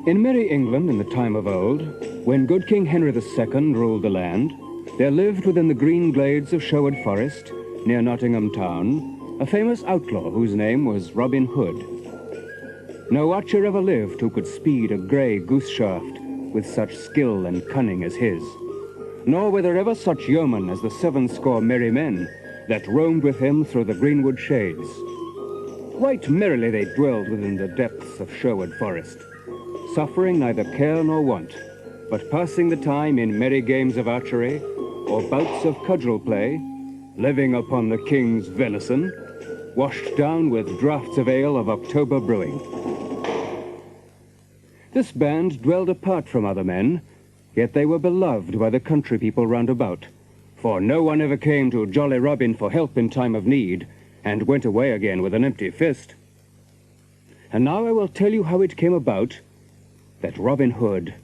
In merry England in the time of old, when good King Henry II ruled the land, there lived within the green glades of Sherwood Forest, near Nottingham town, a famous outlaw whose name was Robin Hood. No archer ever lived who could speed a grey goose shaft with such skill and cunning as his, nor were there ever such yeomen as the 70 merry men that roamed with him through the greenwood shades. Right merrily they dwelled within the depths of Sherwood Forest, suffering neither care nor want, but passing the time in merry games of archery or bouts of cudgel play, living upon the king's venison, washed down with draughts of ale of October brewing. This band dwelled apart from other men, yet they were beloved by the country people round about, for no one ever came to jolly Robin for help in time of need, and went away again with an empty fist. And now I will tell you how it came about that Robin Hood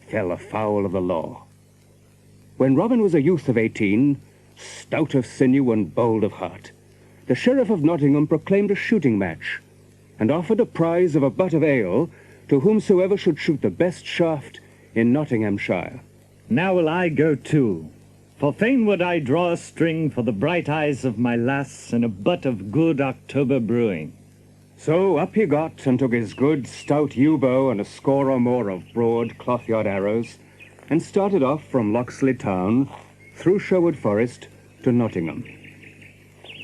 fell afoul of the law. When Robin was a youth of 18, stout of sinew and bold of heart, the Sheriff of Nottingham proclaimed a shooting match, and offered a prize of a butt of ale to whomsoever should shoot the best shaft in Nottinghamshire. Now will I go too, for fain would I draw a string for the bright eyes of my lass and a butt of good October brewing. So up he got and took his good stout yew bow and a score or more of broad cloth-yard arrows, and started off from Locksley town through Sherwood Forest to Nottingham.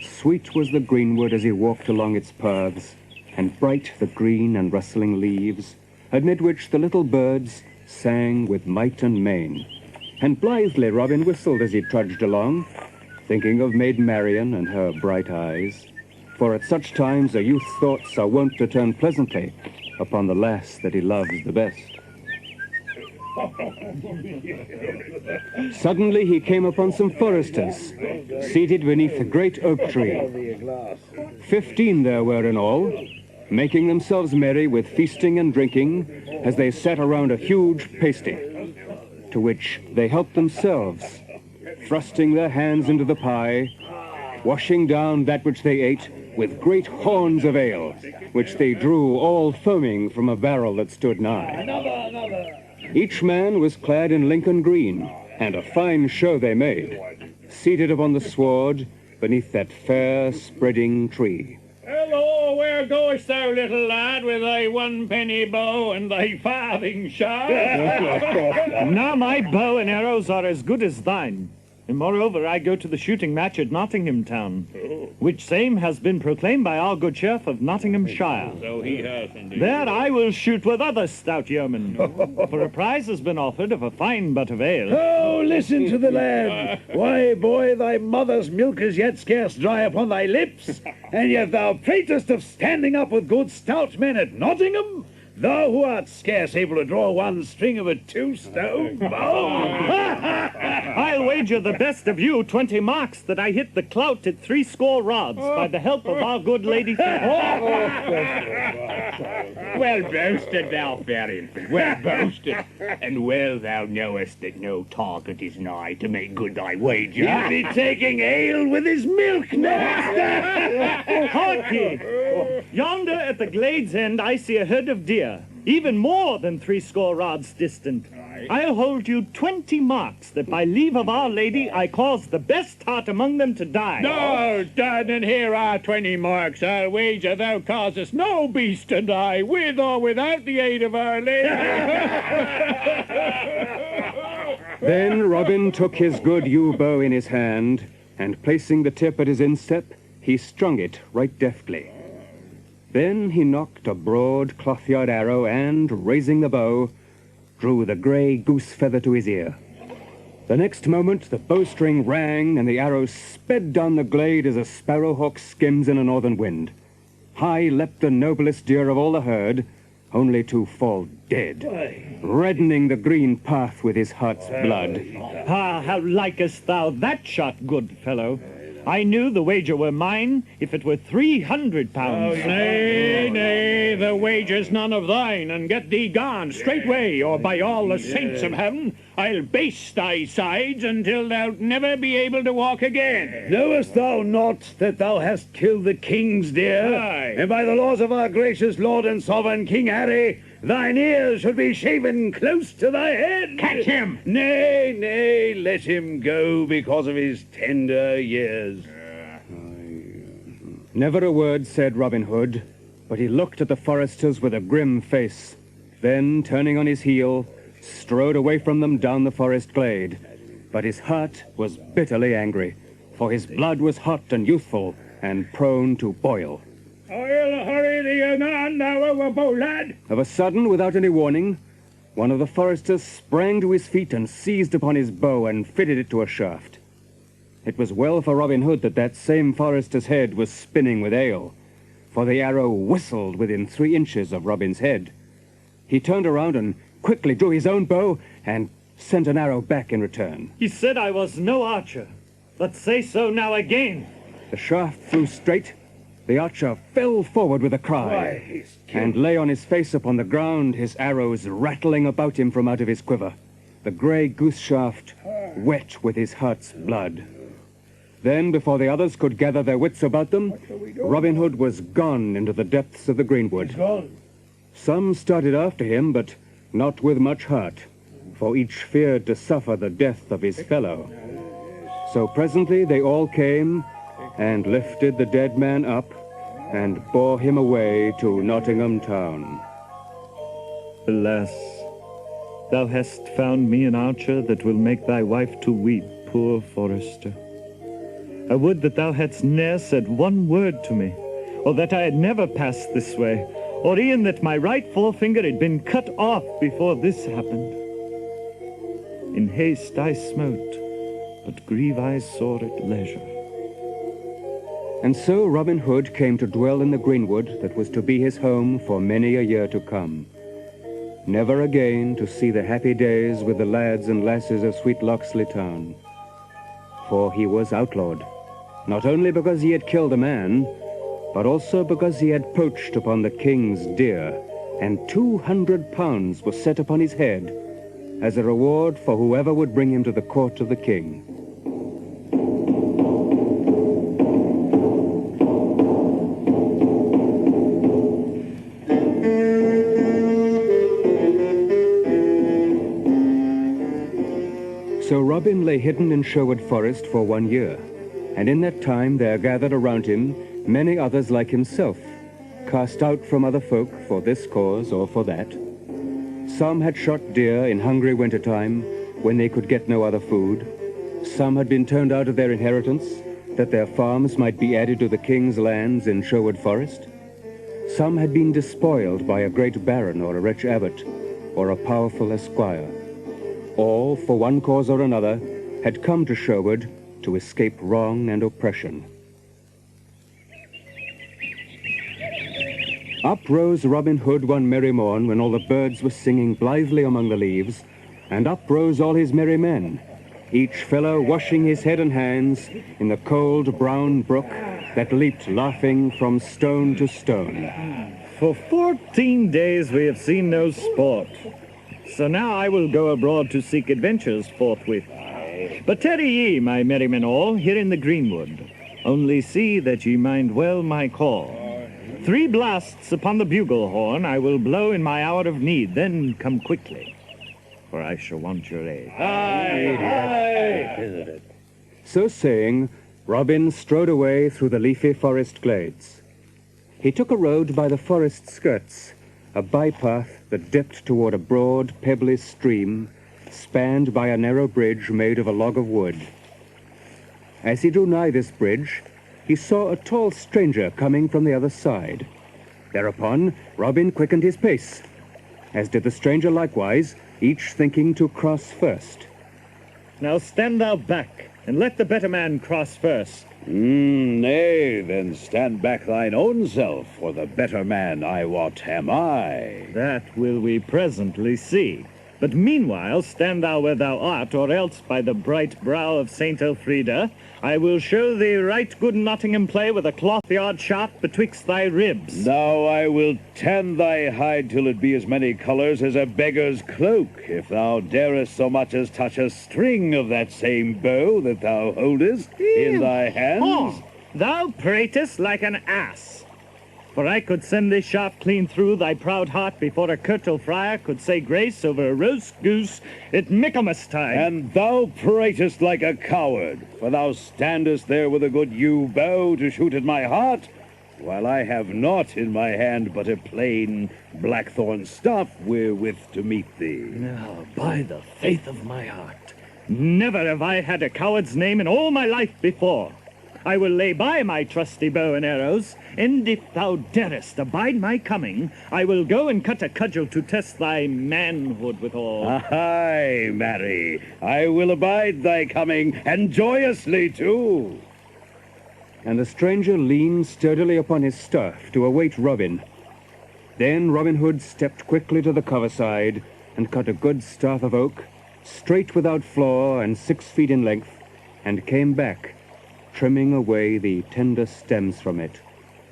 Sweet was the greenwood as he walked along its paths, and bright the green and rustling leaves, amid which the little birds sang with might and main. And blithely Robin whistled as he trudged along, thinking of Maid Marian and her bright eyes, for at such times a youth's thoughts are wont to turn pleasantly upon the lass that he loves the best. Suddenly he came upon some foresters, seated beneath a great oak tree. 15 there were in all, making themselves merry with feasting and drinking as they sat around a huge pasty, to which they helped themselves, thrusting their hands into the pie, washing down that which they ate with great horns of ale, which they drew all foaming from a barrel that stood nigh. Each man was clad in Lincoln green, and a fine show they made, seated upon the sward beneath that fair spreading tree. Hello, where goest thou, little lad, with thy 1 penny bow and thy farthing shaft? Now my bow and arrows are as good as thine, and moreover I go to the shooting match at Nottingham town, which same has been proclaimed by our good Sheriff of Nottinghamshire. So he has indeed. There I will shoot with other stout yeomen, for a prize has been offered of a fine butt of ale. Oh, listen to the lad. Why, boy, thy mother's milk is yet scarce dry upon thy lips, and yet thou pratest of standing up with good stout men at Nottingham? Thou who art scarce able to draw 1 string of a 2-stone bow. I'll wager the best of you 20 marks that I hit the clout at 60 rods by the help of our good lady. Well boasted, thou fair infant, well boasted. And well thou knowest that no target is nigh to make good thy wager. He'll be taking ale with his milk next. Hark ye! Yonder at the glade's end I see a herd of deer, even more than 60 rods distant. I'll hold you 20 marks that by leave of Our Lady I cause the best heart among them to die. No, done, and here are 20 marks. I'll wager thou causest no beast to die, with or without the aid of Our Lady. Then Robin took his good yew bow in his hand, and placing the tip at his instep, he strung it right deftly. Then he knocked a broad cloth-yard arrow and, raising the bow, drew the grey goose feather to his ear. The next moment the bowstring rang and the arrow sped down the glade as a sparrowhawk skims in a northern wind. High leapt the noblest deer of all the herd, only to fall dead, reddening the green path with his heart's blood. Ah, how likest thou that shot, good fellow? I knew the wager were mine if it were 300 pounds. Nay, nay, Pay the wages none of thine, and get thee gone straightway, or by all the saints of heaven, I'll baste thy sides until thou'lt never be able to walk again. Knowest thou not that thou hast killed the king's deer? Aye. And by the laws of our gracious Lord and Sovereign King Harry, thine ears should be shaven close to thy head. Catch him! Nay, nay, let him go because of his tender years. Never a word said Robin Hood, but he looked at the foresters with a grim face. Then, turning on his heel, strode away from them down the forest glade. But his heart was bitterly angry, for his blood was hot and youthful, and prone to boil. I'll hurry thee anon, thou overbold lad. Of a sudden, without any warning, one of the foresters sprang to his feet and seized upon his bow and fitted it to a shaft. It was well for Robin Hood that that same forester's head was spinning with ale, for the arrow whistled within 3 inches of Robin's head. He turned around and quickly drew his own bow and sent an arrow back in return. He said I was no archer, but say so now again. The shaft flew straight. The archer fell forward with a cry, and lay on his face upon the ground, his arrows rattling about him from out of his quiver, the grey goose shaft wet with his heart's blood. Then, before the others could gather their wits about them, Robin Hood was gone into the depths of the greenwood. Some started after him, but not with much heart, for each feared to suffer the death of his fellow. So presently they all came and lifted the dead man up and bore him away to Nottingham town. Alas, thou hast found me an archer that will make thy wife to weep, poor forester. I would that thou hadst ne'er said one word to me, or that I had never passed this way, or e'en that my right forefinger had been cut off before this happened. In haste I smote, but grieve I sore at leisure. And so Robin Hood came to dwell in the greenwood that was to be his home for many a year to come, never again to see the happy days with the lads and lasses of sweet Locksley town. For he was outlawed, not only because he had killed a man, but also because he had poached upon the king's deer, and £200 was set upon his head as a reward for whoever would bring him to the court of the king. So Robin lay hidden in Sherwood Forest for 1 year, and in that time there gathered around him many others like himself, cast out from other folk for this cause or for that. Some had shot deer in hungry winter time when they could get no other food. Some had been turned out of their inheritance that their farms might be added to the king's lands in Sherwood Forest. Some had been despoiled by a great baron or a rich abbot or a powerful esquire. All, for one cause or another, had come to Sherwood to escape wrong and oppression. Up rose Robin Hood one merry morn when all the birds were singing blithely among the leaves, and up rose all his merry men, each fellow washing his head and hands in the cold brown brook that leaped laughing from stone to stone. For 14 days we have seen no sport, so now I will go abroad to seek adventures forthwith. But tarry ye, my merrymen all, here in the greenwood. Only see that ye mind well my call. 3 blasts upon the bugle horn I will blow in my hour of need, then come quickly, for I shall want your aid. So saying, Robin strode away through the leafy forest glades. He took a road by the forest skirts, a bypath that dipped toward a broad, pebbly stream, spanned by a narrow bridge made of a log of wood. As he drew nigh this bridge, he saw a tall stranger coming from the other side. Thereupon, Robin quickened his pace, as did the stranger likewise, each thinking to cross first. Now stand thou back, and let the better man cross first. Nay, then stand back thine own self, for the better man, I wot, am I. That will we presently see. But meanwhile, stand thou where thou art, or else by the bright brow of Saint Elfrida, I will show thee right good Nottingham play with a cloth-yard shot betwixt thy ribs. Now I will tan thy hide till it be as many colours as a beggar's cloak, if thou darest so much as touch a string of that same bow that thou holdest in thy hands. Oh, thou pratest like an ass. For I could send this shaft clean through thy proud heart before a curtal friar could say grace over a roast goose at Michaelmastide. And thou pratest like a coward, for thou standest there with a good yew bow to shoot at my heart, while I have naught in my hand but a plain blackthorn staff wherewith to meet thee. Now, by the faith of my heart, never have I had a coward's name in all my life before. I will lay by my trusty bow and arrows, and if thou darest abide my coming, I will go and cut a cudgel to test thy manhood withal. Aye, marry, I will abide thy coming, and joyously too. And the stranger leaned sturdily upon his staff to await Robin. Then Robin Hood stepped quickly to the cover-side and cut a good staff of oak, straight without flaw and 6 feet in length, and came back, trimming away the tender stems from it,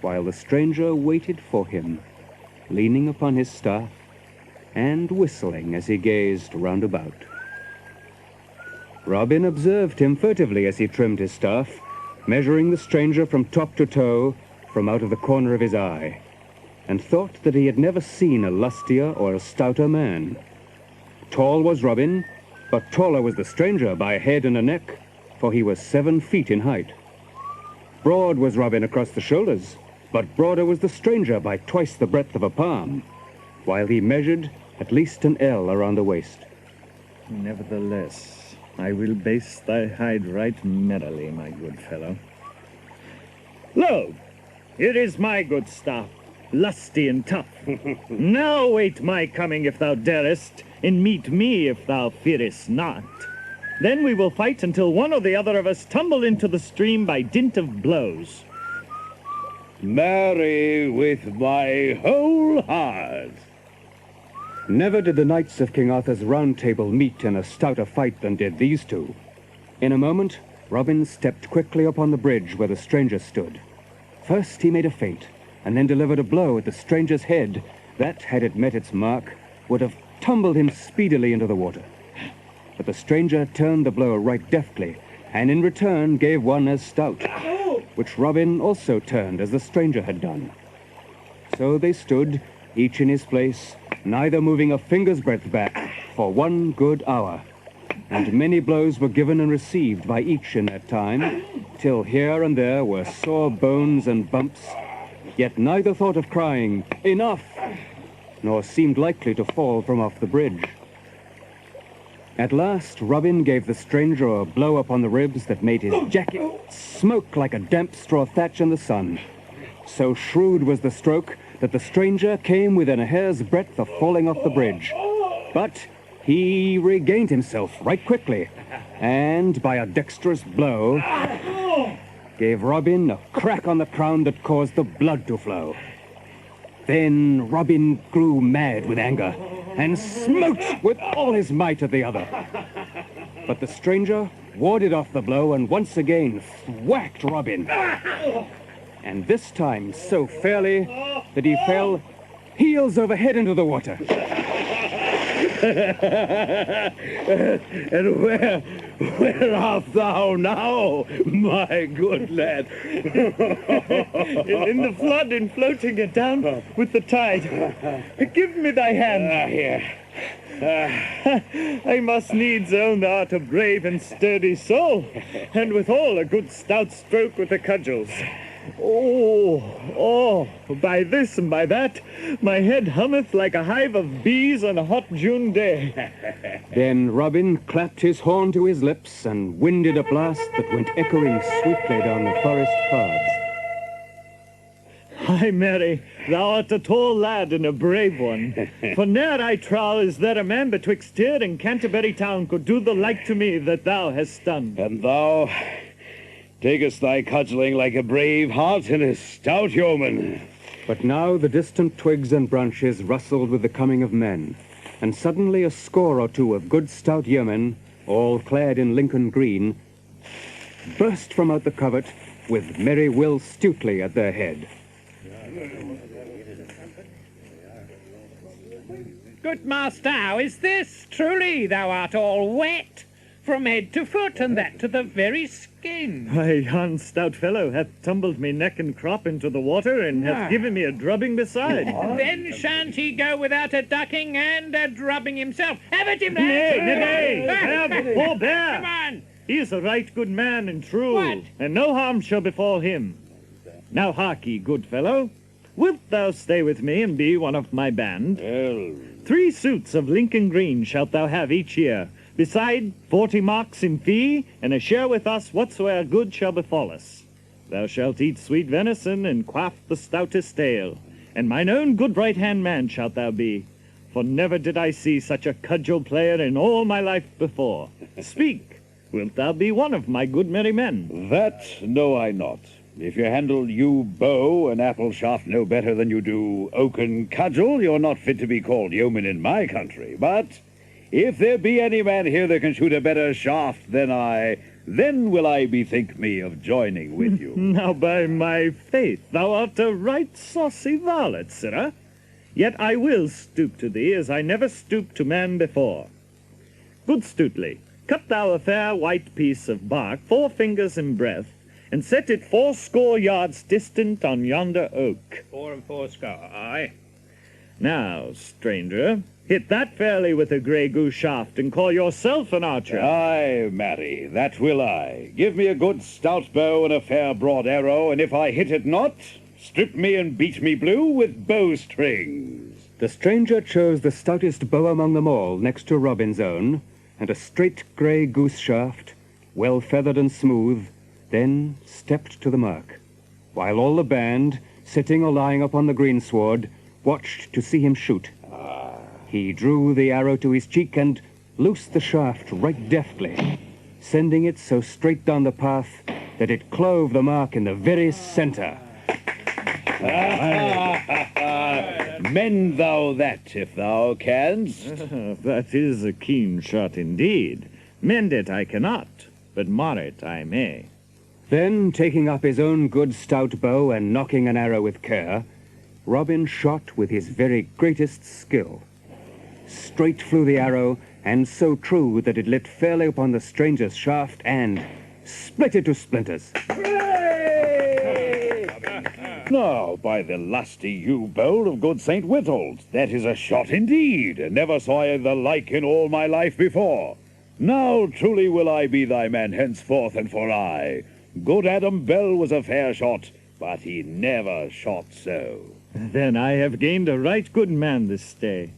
while the stranger waited for him, leaning upon his staff and whistling as he gazed round about. Robin observed him furtively as he trimmed his staff, measuring the stranger from top to toe from out of the corner of his eye, and thought that he had never seen a lustier or a stouter man. Tall was Robin, but taller was the stranger by a head and a neck, for he was 7 feet in height. Broad was Robin across the shoulders, but broader was the stranger by twice the breadth of a palm, while he measured at least an ell around the waist. Nevertheless, I will baste thy hide right merrily, my good fellow. Lo, here is my good staff, lusty and tough. Now wait my coming if thou darest, and meet me if thou fearest not. Then we will fight until one or the other of us tumble into the stream by dint of blows. Marry, with my whole heart. Never did the knights of King Arthur's Round Table meet in a stouter fight than did these two. In a moment, Robin stepped quickly upon the bridge where the stranger stood. First he made a feint, and then delivered a blow at the stranger's head that, had it met its mark, would have tumbled him speedily into the water. But the stranger turned the blow right deftly, and in return gave one as stout, which Robin also turned as the stranger had done. So they stood, each in his place, neither moving a finger's breadth back, for 1 good hour. And many blows were given and received by each in that time, till here and there were sore bones and bumps, yet neither thought of crying, "Enough!" nor seemed likely to fall from off the bridge. At last, Robin gave the stranger a blow upon the ribs that made his jacket smoke like a damp straw thatch in the sun. So shrewd was the stroke that the stranger came within a hair's breadth of falling off the bridge. But he regained himself right quickly, and by a dexterous blow, gave Robin a crack on the crown that caused the blood to flow. Then Robin grew mad with anger, and smote with all his might at the other. But the stranger warded off the blow and once again whacked Robin. And this time so fairly that he fell heels over head into the water. And where art thou now, my good lad? In the flood and floating it down with the tide. Give me thy hand. Here. I must needs own thou art a brave and sturdy soul, and withal a good stout stroke with the cudgels. Oh, by this and by that, my head hummeth like a hive of bees on a hot June day. Then Robin clapped his horn to his lips and winded a blast that went echoing sweetly down the forest paths. Ay, Mary, thou art a tall lad and a brave one. For ne'er, I trow, is there a man betwixt here and Canterbury town could do the like to me that thou hast done. And thou takest thy cudgeling like a brave heart and a stout yeoman. But now the distant twigs and branches rustled with the coming of men, and suddenly a score or two of good stout yeomen, all clad in Lincoln green, burst from out the covert with merry Will Stutely at their head. Good master, how is this? Truly, thou art all wet, from head to foot, and that to the very skin. Why, yon stout fellow hath tumbled me neck and crop into the water, and hath given me a drubbing beside. Then shan't he go without a ducking and a drubbing himself? Have it him, Nay, forbear. Come on. He is a right good man and true, What? and no harm shall befall him. Now hark ye, good fellow. Wilt thou stay with me and be one of my band? 3 suits of Lincoln green shalt thou have each year, beside 40 marks in fee, and a share with us whatsoe'er good shall befall us. Thou shalt eat sweet venison, and quaff the stoutest ale, and mine own good right-hand man shalt thou be, for never did I see such a cudgel player in all my life before. Speak, wilt thou be one of my good merry men? That know I not. If you handle yew bow and apple shaft no better than you do oaken cudgel, you're not fit to be called yeoman in my country. But if there be any man here that can shoot a better shaft than I, then will I bethink me of joining with you. Now, by my faith, thou art a right saucy varlet, sirrah. Yet I will stoop to thee as I never stooped to man before. Good Stutely, cut thou a fair white piece of bark 4 fingers in breadth, and set it 80 yards distant on yonder oak. 4 and 80, aye. Now, stranger, hit that fairly with a grey goose shaft, and call yourself an archer. Aye, marry, that will I. Give me a good stout bow and a fair broad arrow, and if I hit it not, strip me and beat me blue with bowstrings. The stranger chose the stoutest bow among them all, next to Robin's own, and a straight grey goose shaft, well feathered and smooth, then stepped to the mark, while all the band, sitting or lying upon the greensward, watched to see him shoot. He drew the arrow to his cheek and loosed the shaft right deftly, sending it so straight down the path that it clove the mark in the very center. Mend thou that, if thou canst. That is a keen shot indeed. Mend it I cannot, but mar it I may. Then, taking up his own good stout bow and nocking an arrow with care, Robin shot with his very greatest skill. Straight flew the arrow, and so true that it lit fairly upon the stranger's shaft and split it to splinters. Now, by the lusty yew bowl of good St. Withold, that is a shot indeed, and never saw I the like in all my life before. Now truly will I be thy man henceforth and for aye. Good Adam Bell was a fair shot, but he never shot so. Then I have gained a right good man this day.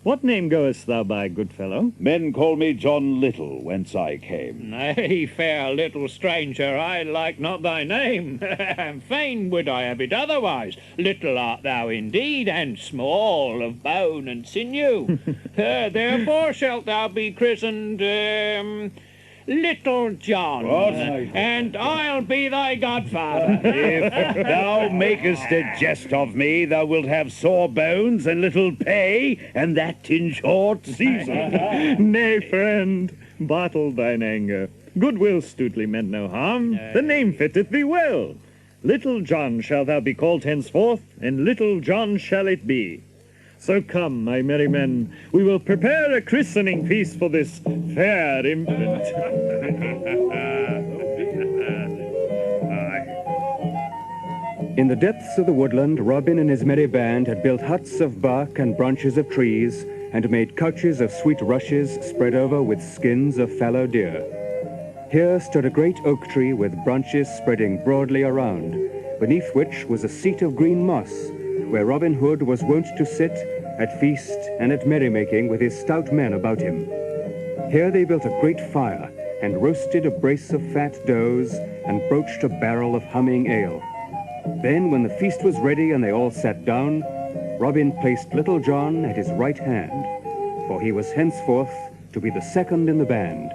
What name goest thou by, good fellow? Men call me John Little, whence I came. Nay, fair little stranger, I like not thy name. Fain would I have it otherwise. Little art thou indeed, and small of bone and sinew. Therefore shalt thou be christened, Little John. What? And I'll be thy godfather. If thou makest a jest of me, thou wilt have sore bones and little pay, and that in short season. Nay, friend, bottle thine anger. Good Will Stutely meant no harm. The name fitteth thee well. Little John shalt thou be called henceforth, and Little John shall it be. So come, my merry men, we will prepare a christening feast for this fair infant. In the depths of the woodland, Robin and his merry band had built huts of bark and branches of trees, and made couches of sweet rushes spread over with skins of fallow deer. Here stood a great oak tree with branches spreading broadly around, beneath which was a seat of green moss, where Robin Hood was wont to sit at feast and at merrymaking with his stout men about him. Here they built a great fire, and roasted a brace of fat does, and broached a barrel of humming ale. Then, when the feast was ready and they all sat down, Robin placed Little John at his right hand, for he was henceforth to be the second in the band.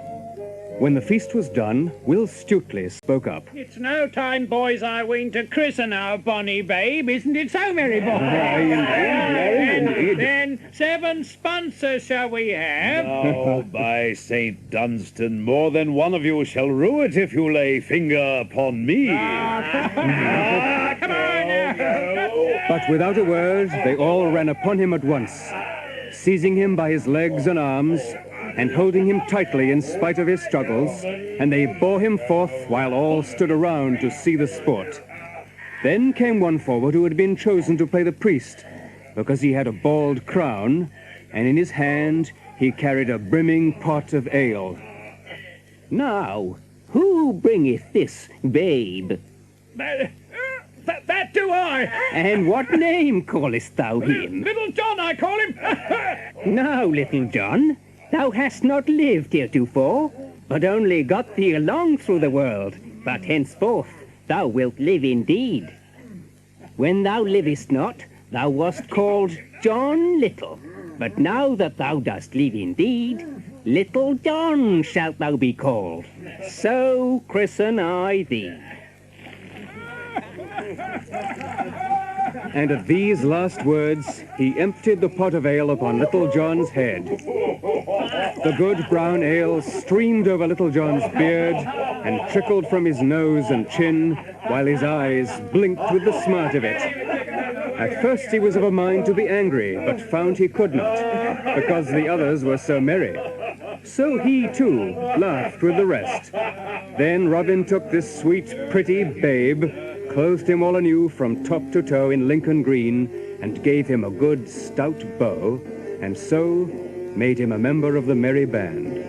When the feast was done, Will Stutely spoke up. It's no time, boys, I ween, to christen our bonny babe, isn't it so, merry boy? And Then 7 sponsors shall we have? Oh, by St. Dunstan, more than one of you shall rue it if you lay finger upon me. Come on now. But without a word, they all ran upon him at once, seizing him by his legs and arms, and holding him tightly in spite of his struggles, and they bore him forth while all stood around to see the sport. Then came one forward who had been chosen to play the priest, because he had a bald crown, and in his hand he carried a brimming pot of ale. Now, who bringeth this, babe? That do I. And what name callest thou him? Little John, I call him. Now, little John, thou hast not lived heretofore, but only got thee along through the world, but henceforth thou wilt live indeed. When thou livest not, thou wast called John Little, but now that thou dost live indeed, Little John shalt thou be called. So christen I thee. And at these last words, he emptied the pot of ale upon Little John's head. The good brown ale streamed over Little John's beard and trickled from his nose and chin, while his eyes blinked with the smart of it. At first he was of a mind to be angry, but found he could not, because the others were so merry. So he, too, laughed with the rest. Then Robin took this sweet, pretty babe, clothed him all anew from top to toe in Lincoln green, and gave him a good stout bow, and so made him a member of the merry band.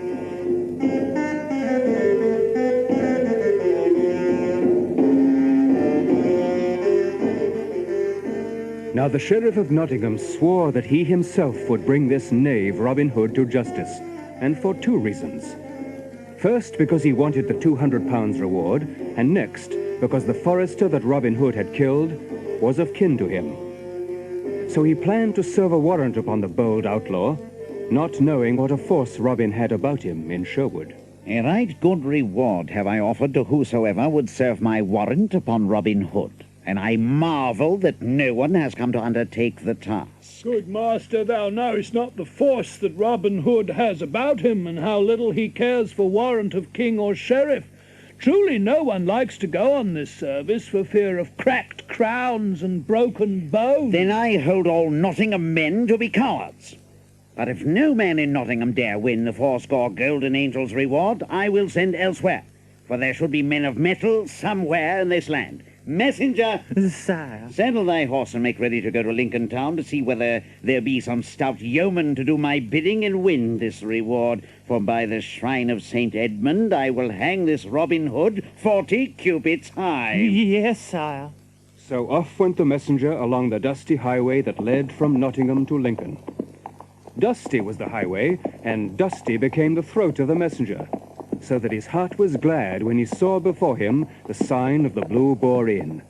Now the Sheriff of Nottingham swore that he himself would bring this knave Robin Hood to justice, and for 2 reasons. First, because he wanted the £200 reward, and next, because the forester that Robin Hood had killed was of kin to him. So he planned to serve a warrant upon the bold outlaw, not knowing what a force Robin had about him in Sherwood. A right good reward have I offered to whosoever would serve my warrant upon Robin Hood, and I marvel that no one has come to undertake the task. Good master, thou knowest not the force that Robin Hood has about him, and how little he cares for warrant of king or sheriff. Truly no one likes to go on this service for fear of cracked crowns and broken bones. Then I hold all Nottingham men to be cowards. But if no man in Nottingham dare win the 80 golden angels' reward, I will send elsewhere, for there should be men of mettle somewhere in this land. Messenger, Sire. saddle thy horse and make ready to go to Lincoln town to see whether there be some stout yeoman to do my bidding and win this reward. For by the shrine of St. Edmund I will hang this Robin Hood 40 cubits high. Yes, sire. So off went the messenger along the dusty highway that led from Nottingham to Lincoln. Dusty was the highway, and dusty became the throat of the messenger, so that his heart was glad when he saw before him the sign of the Blue Boar Inn.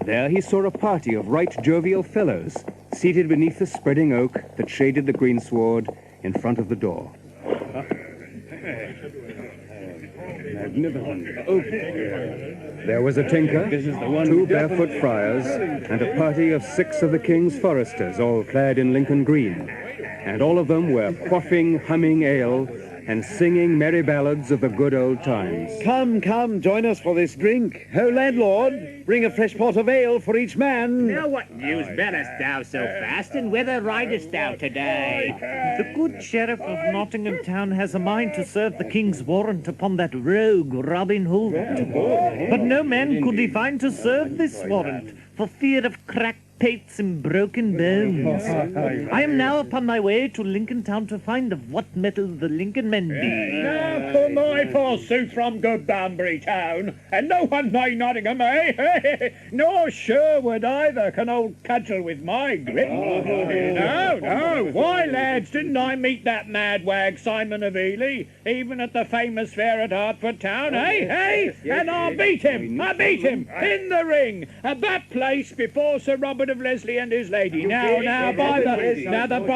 There he saw a party of right jovial fellows, seated beneath the spreading oak that shaded the greensward in front of the door. Magnificent oak. There was a tinker, 2 barefoot friars, and a party of 6 of the king's foresters, all clad in Lincoln green, and all of them were quaffing, humming ale, and singing merry ballads of the good old times. Come, come, join us for this drink. Ho, landlord, bring a fresh pot of ale for each man. Now what news bearest thou so fast, and whither ridest thou today? The good Sheriff of Nottingham town has a mind to serve the king's warrant upon that rogue Robin Hood. But no man could he find to serve this warrant, for fear of cracked pates and broken bones. I am now upon my way to Lincoln town to find of what metal the Lincoln men be. Now come I forsooth from good Banbury town, and no one nigh Nottingham, eh? Nor Sherwood either can hold cudgel with my grip. No. Why, lads, didn't I meet that mad wag Simon of Ely, even at the famous fair at Hertford town, eh? And I beat him in the ring at that place before Sir Robert of Leslie and his lady. Now by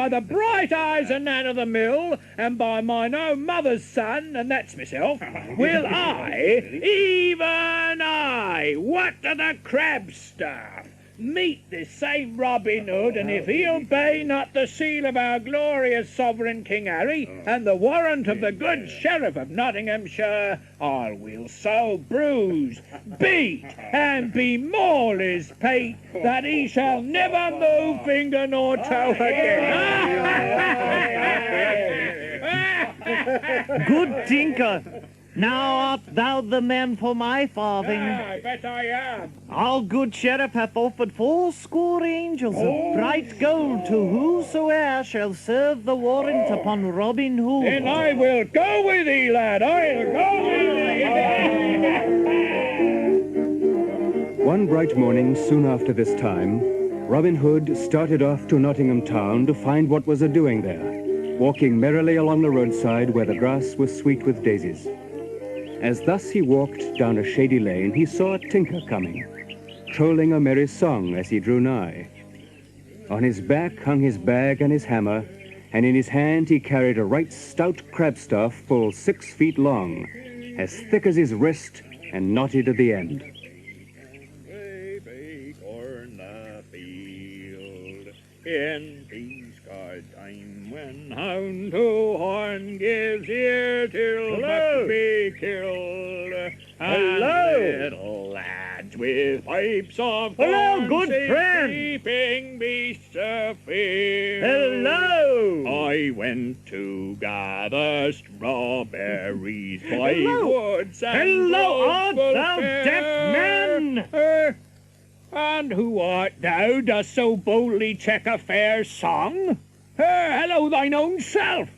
the bright eyes of Nan of the Mill, and by mine own mother's son, and that's myself, will I, even I, what to the crab staff, meet this same Robin Hood, and if he obey not the seal of our glorious sovereign King Harry, and the warrant of the good Sheriff of Nottinghamshire, I will so bruise, beat, and bemoil his pate, that he shall never move finger nor toe again. Good tinker, now art thou the man for my farthing. I bet I am. Our good sheriff hath offered 80 angels of bright gold to whosoe'er shall serve the warrant upon Robin Hood. Then I will go with thee, lad. I'll go with thee. One bright morning, soon after this time, Robin Hood started off to Nottingham town to find what was a-doing there, walking merrily along the roadside where the grass was sweet with daisies. As thus he walked down a shady lane, he saw a tinker coming, trolling a merry song as he drew nigh. On his back hung his bag and his hammer, and in his hand he carried a right stout crabstaff full 6 feet long, as thick as his wrist and knotted at the end. In peace guard time, when hound to horn gives ear till buck be killed. Hello. And little lads with pipes of Hello, corn good say friend. sleeping beasts of field. Hello! I went to gather strawberries by Hello. woods and Hello, groves art full thou fair. deaf man? And who art thou, dost so boldly check a fair song? Hello, thine own self,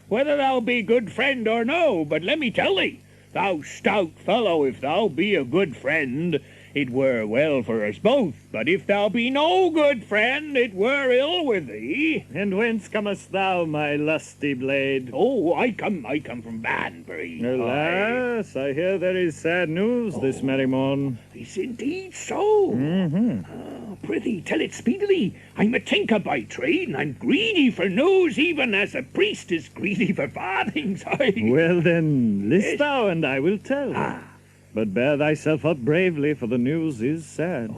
whether thou be good friend or no. But let me tell thee, thou stout fellow, if thou be a good friend, it were well for us both. But if thou be no good friend, it were ill with thee. And whence comest thou, my lusty blade? Oh, I come from Banbury. Alas, I hear there is sad news this merry morn. Is indeed so. Prithee, tell it speedily. I'm a tinker by trade, and I'm greedy for news, even as a priest is greedy for farthings. Well then, list thou, and I will tell. But bear thyself up bravely, for the news is sad.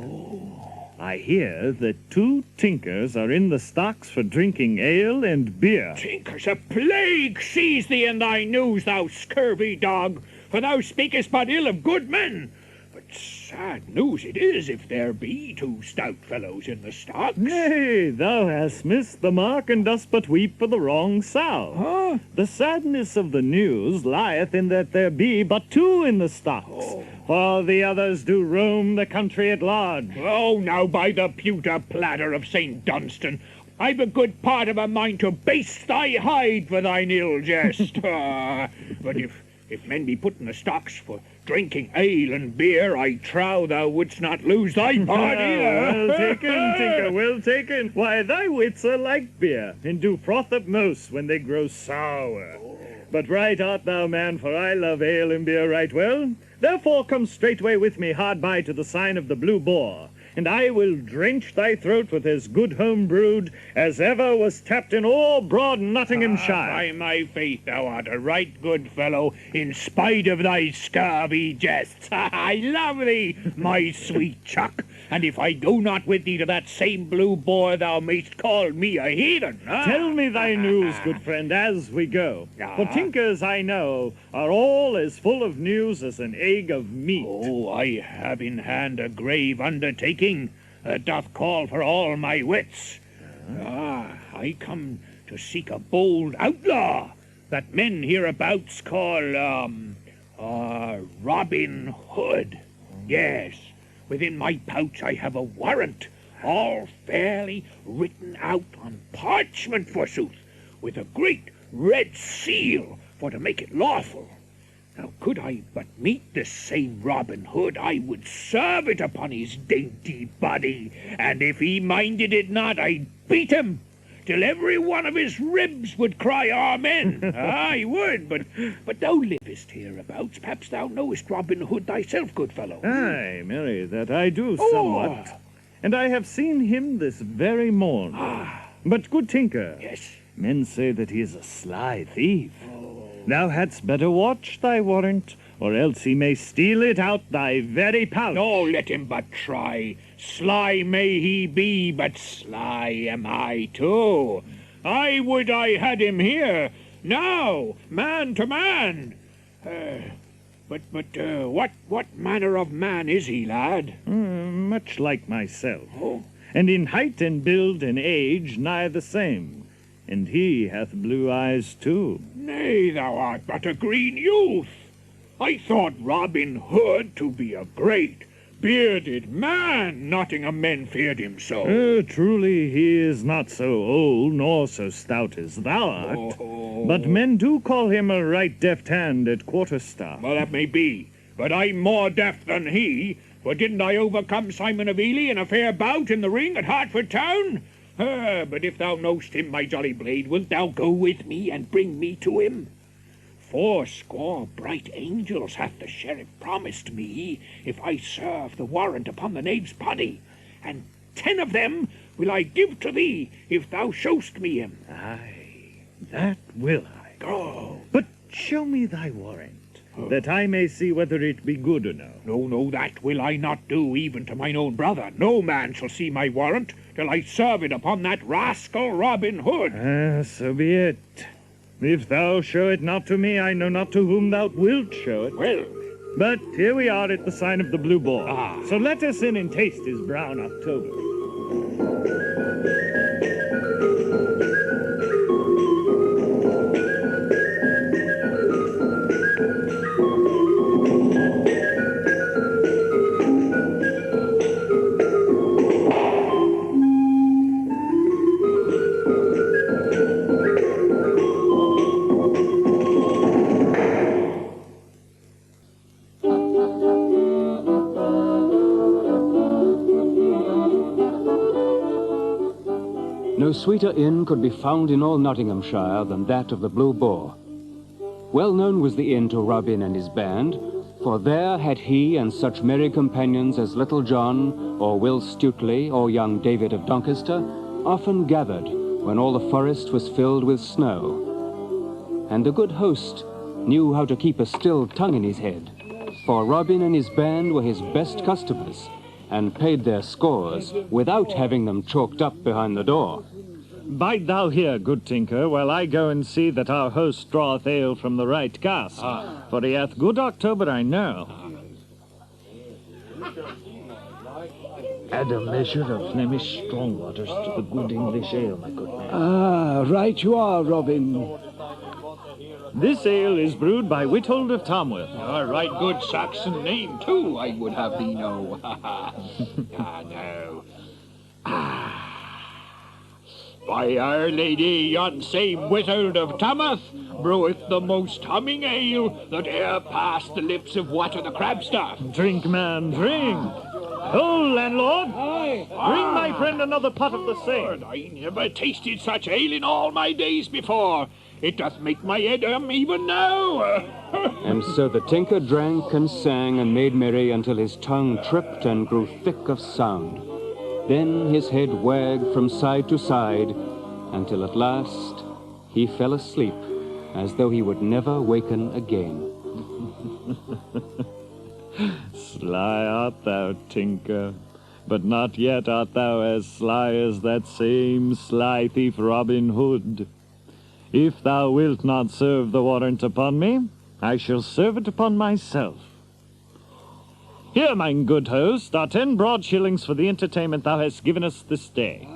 I hear that 2 tinkers are in the stocks for drinking ale and beer. Tinkers, a plague seize thee in thy news, thou scurvy dog, for thou speakest but ill of good men. But sad news it is, if there be 2 stout fellows in the stocks. Nay, thou hast missed the mark, and dost but weep for the wrong sow. The sadness of the news lieth in that there be but 2 in the stocks, for the others do roam the country at large. Oh, now by the pewter platter of St. Dunstan, I've a good part of a mind to baste thy hide for thine ill jest. But if men be put in the stocks for drinking ale and beer, I trow thou wouldst not lose thy part either. Well taken, tinker, well taken. Why, thy wits are like beer, and do froth at most when they grow sour. But right art thou, man, for I love ale and beer right well. Therefore come straightway with me hard by to the sign of the Blue Boar, and I will drench thy throat with as good home brewed as ever was tapped in all broad Nottinghamshire. By my faith, thou art a right good fellow, in spite of thy scurvy jests. I love thee, my sweet chuck, and if I go not with thee to that same Blue Boar, thou mayst call me a heathen. Tell me thy news, good friend, as we go. For tinkers, I know, are all as full of news as an egg of meat. Oh, I have in hand a grave undertaking that doth call for all my wits. I come to seek a bold outlaw that men hereabouts call, Robin Hood. Yes, within my pouch I have a warrant, all fairly written out on parchment, forsooth, with a great red seal for to make it lawful. Now, could I but meet this same Robin Hood, I would serve it upon his dainty body, and if he minded it not, I'd beat him, till every one of his ribs would cry amen. I would, but thou livest hereabouts. Perhaps thou knowest Robin Hood thyself, good fellow. Aye, marry, that I do somewhat. And I have seen him this very morn. But, good tinker, Yes. men say that he is a sly thief. Thou hadst better watch thy warrant, or else he may steal it out thy very pouch. Oh, let him but try. Sly may he be, but sly am I too. I would I had him here, now, man to man. But what manner of man is he, lad? Much like myself. Oh. And in height and build and age nigh the same. And he hath blue eyes too. Nay, thou art but a green youth. I thought Robin Hood to be a great, bearded man. Nottingham men feared him so. Truly he is not so old nor so stout as thou art. Oh. But men do call him a right deft hand at quarterstaff. Well, that may be, but I'm more deft than he. For didn't I overcome Simon of Ely in a fair bout in the ring at Hertford town? But if thou know'st him, my jolly blade, wilt thou go with me and bring me to him? 80 bright angels hath the sheriff promised me, if I serve the warrant upon the knave's body, and 10 of them will I give to thee, if thou show'st me him. Aye, that will I. Go. But show me thy warrant, that I may see whether it be good or no. No, that will I not do, even to mine own brother. No man shall see my warrant till I serve it upon that rascal Robin Hood. So be it. If thou show it not to me, I know not to whom thou wilt show it. Well, But here we are at the sign of the Blue Boar. So let us in and taste his brown October. No sweeter inn could be found in all Nottinghamshire than that of the Blue Boar. Well known was the inn to Robin and his band, for there had he and such merry companions as Little John, or Will Stuteley, or young David of Doncaster, often gathered when all the forest was filled with snow. And the good host knew how to keep a still tongue in his head, for Robin and his band were his best customers, and paid their scores without having them chalked up behind the door. Bide thou here, good tinker, while I go and see that our host draweth ale from the right cask. For he hath good October, I know. Add a measure of Flemish strong waters to the good English ale, my good man. Ah, right you are, Robin. This ale is brewed by Withold of Tamworth. a right good Saxon name, too, I would have thee know. No. By Our Lady, yon same Withold of Tamworth breweth the most humming ale that e'er passed the lips of Water the Crabstaff. Drink, man, drink. Ho, landlord. Aye. Bring my friend another pot of the same. I never tasted such ale in all my days before. It doth make my head even now. And so the tinker drank and sang and made merry until his tongue tripped and grew thick of sound. Then his head wagged from side to side, until at last he fell asleep, as though he would never waken again. Sly art thou, tinker, but not yet art thou as sly as that same sly thief Robin Hood. If thou wilt not serve the warrant upon me, I shall serve it upon myself. Here, mine good host, are 10 broad shillings for the entertainment thou hast given us this day.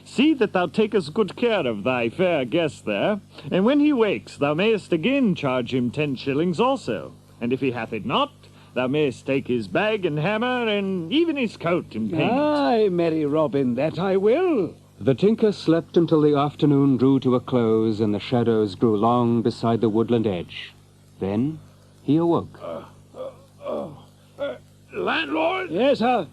See that thou takest good care of thy fair guest there, and when he wakes thou mayest again charge him 10 shillings also, and if he hath it not, thou mayest take his bag and hammer, and even his coat in payment. Aye, merry Robin, that I will. The tinker slept until the afternoon drew to a close and the shadows grew long beside the woodland edge. Then he awoke. Landlord, Yes, sir.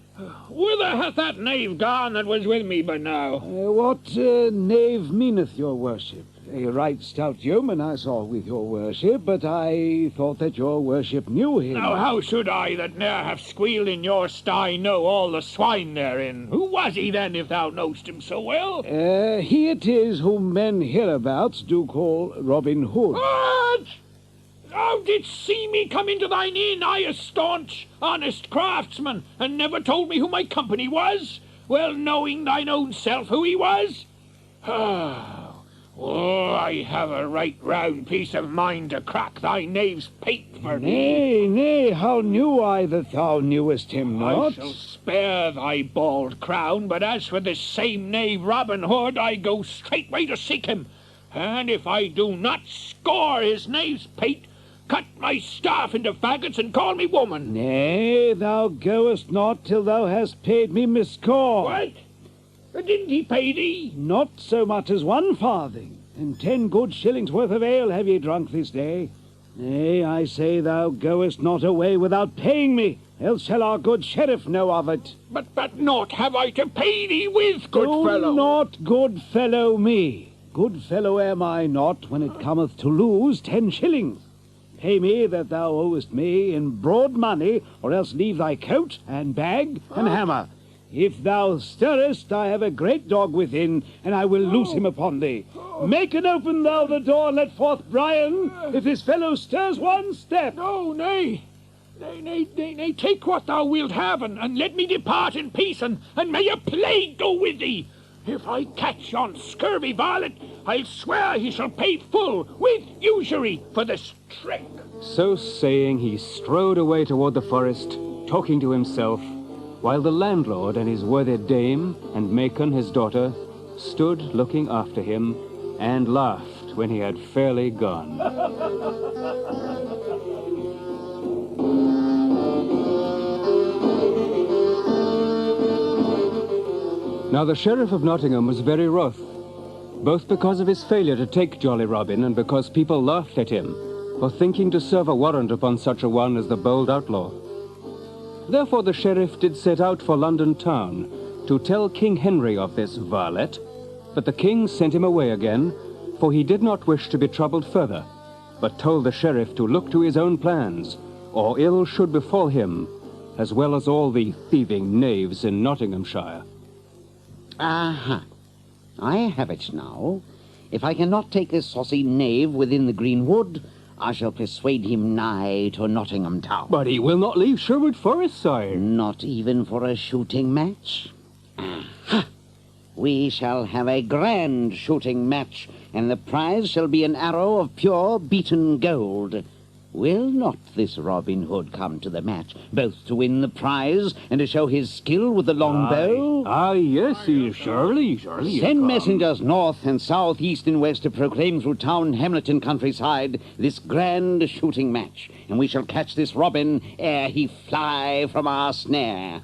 whither hath that knave gone that was with me but now? What knave meaneth your worship? A right stout yeoman I saw with your worship, but I thought that your worship knew him. Now how should I that ne'er have squealed in your sty know all the swine therein? Who was he then, if thou knowst him so well? He it is whom men hereabouts do call Robin Hood. What? Thou didst see me come into thine inn, I a staunch, honest craftsman, and never told me who my company was, well knowing thine own self who he was? Oh, I have a right round piece of mind to crack thy knave's pate for thee. Nay, how knew I that thou knewest him not? I shall spare thy bald crown, but as for this same knave Robin Hood, I go straightway to seek him. And if I do not score his knave's pate, cut my staff into faggots and call me woman. Nay, thou goest not till thou hast paid me my score. What? Didn't he pay thee? Not so much as 1 farthing, and 10 good shillings worth of ale have ye drunk this day. Nay, I say thou goest not away without paying me, else shall our good sheriff know of it. But naught have I to pay thee with, good fellow. Do not good fellow me. Good fellow am I not when it cometh to lose 10 shillings. Pay me that thou owest me in broad money, or else leave thy coat and bag and hammer. If thou stirrest, I have a great dog within, and I will loose him upon thee. Make and open thou the door, and let forth Brian, if this fellow stirs 1 step. No, nay. Nay, take what thou wilt have, and let me depart in peace, and may a plague go with thee. If I catch yon scurvy varlet, I'll swear he shall pay full, with usury, for this trick. So saying, he strode away toward the forest, talking to himself, while the landlord and his worthy dame, and Macon his daughter, stood looking after him, and laughed when he had fairly gone. Now the Sheriff of Nottingham was very wroth, both because of his failure to take Jolly Robin, and because people laughed at him for thinking to serve a warrant upon such a one as the bold outlaw. Therefore the sheriff did set out for London town to tell King Henry of this varlet, but the king sent him away again, for he did not wish to be troubled further, but told the sheriff to look to his own plans, or ill should befall him, as well as all the thieving knaves in Nottinghamshire. Aha! I have it now. If I cannot take this saucy knave within the greenwood, I shall persuade him nigh to Nottingham town. But he will not leave Sherwood Forest, sire. Not even for a shooting match? Aha! We shall have a grand shooting match, and the prize shall be an arrow of pure beaten gold. Will not this Robin Hood come to the match, both to win the prize and to show his skill with the long bow? Yes, surely. Send messengers north and south, east and west to proclaim through town, hamlet, and countryside this grand shooting match, and we shall catch this Robin ere he fly from our snare.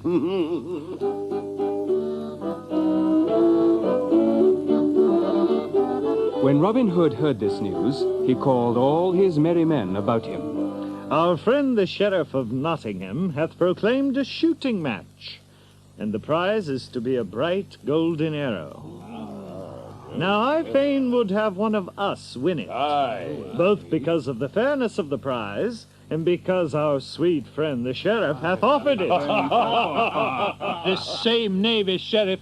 When Robin Hood heard this news, he called all his merry men about him. Our friend the Sheriff of Nottingham hath proclaimed a shooting match, and the prize is to be a bright golden arrow. Now I fain would have one of us win it, both because of the fairness of the prize, and because our sweet friend the sheriff hath offered it. This same knavish sheriff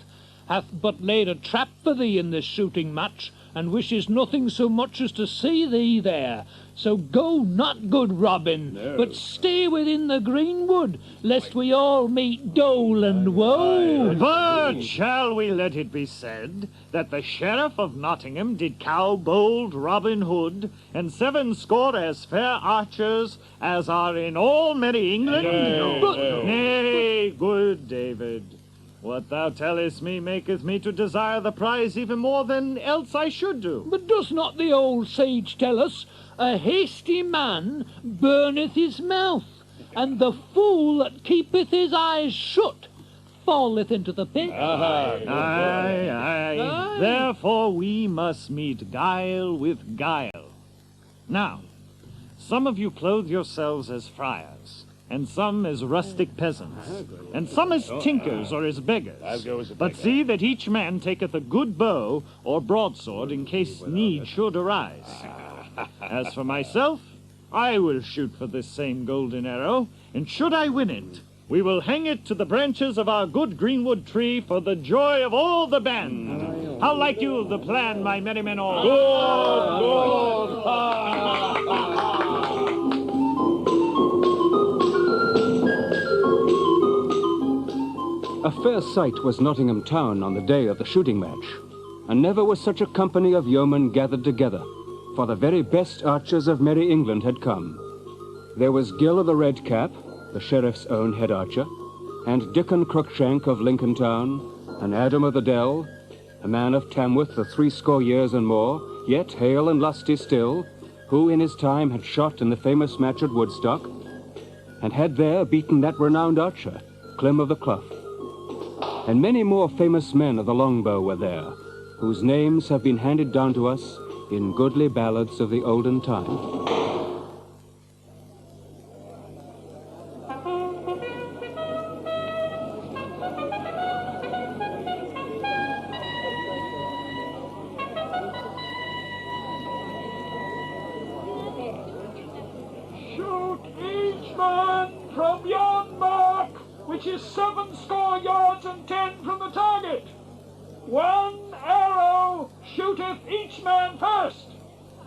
hath but laid a trap for thee in this shooting match, and wishes nothing so much as to see thee there. So go not, good Robin, but stay within the greenwood, lest we all meet dole and woe. But shall we let it be said that the Sheriff of Nottingham did cow bold Robin Hood, and 70 as fair archers as are in all merry England? Nay, good David. What thou tellest me maketh me to desire the prize even more than else I should do. But does not the old sage tell us, a hasty man burneth his mouth, and the fool that keepeth his eyes shut falleth into the pit? Aye. Therefore we must meet guile with guile. Now, some of you clothe yourselves as friars, and some as rustic peasants, and some as tinkers or as beggars. But see that each man taketh a good bow or broadsword in case need should arise. As for myself, I will shoot for this same golden arrow, and should I win it, we will hang it to the branches of our good greenwood tree for the joy of all the band. How like you the plan, my merry men all? Good. fair sight was Nottingham town on the day of the shooting match, and never was such a company of yeomen gathered together, for the very best archers of merry England had come. There was Gill of the Red Cap, the sheriff's own head archer, and Dickon Crookshank of Lincoln town, and Adam of the Dell, a man of Tamworth for 80 years and more, yet hale and lusty still, who in his time had shot in the famous match at Woodstock, and had there beaten that renowned archer, Clem of the Clough. And many more famous men of the longbow were there, whose names have been handed down to us in goodly ballads of the olden time. Shoot each man from yon mark, which is 70 yards and 10 from the target. 1 arrow shooteth each man first,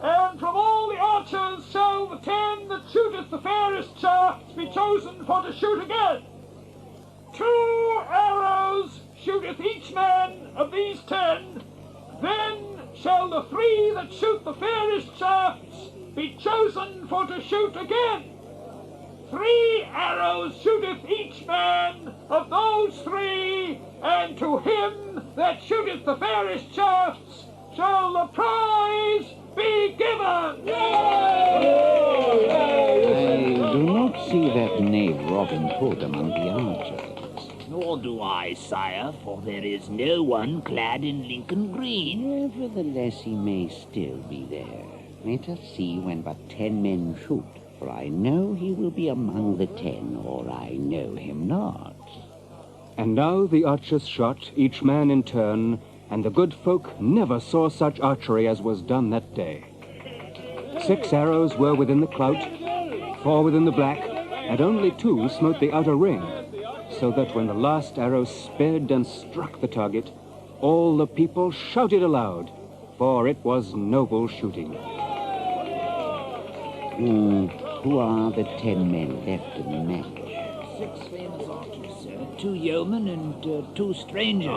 and from all the archers shall the 10 that shooteth the fairest shafts be chosen for to shoot again. 2 arrows shooteth each man of these 10, then shall the 3 that shoot the fairest shafts be chosen for to shoot again. 3 arrows shooteth each man of those 3, and to him that shooteth the fairest shafts shall the prize be given. I do not see that knave Robin Hood among the archers. Nor do I, sire, for there is no one clad in Lincoln green. Nevertheless, he may still be there. Let us see when but 10 men shoot, for I know he will be among the 10, or I know him not. And now the archers shot, each man in turn, and the good folk never saw such archery as was done that day. 6 arrows were within the clout, 4 within the black, and only 2 smote the outer ring, so that when the last arrow sped and struck the target, all the people shouted aloud, for it was noble shooting. Who are the 10 men left in the match? 6 famous archers, sir. 2 yeomen and 2 strangers.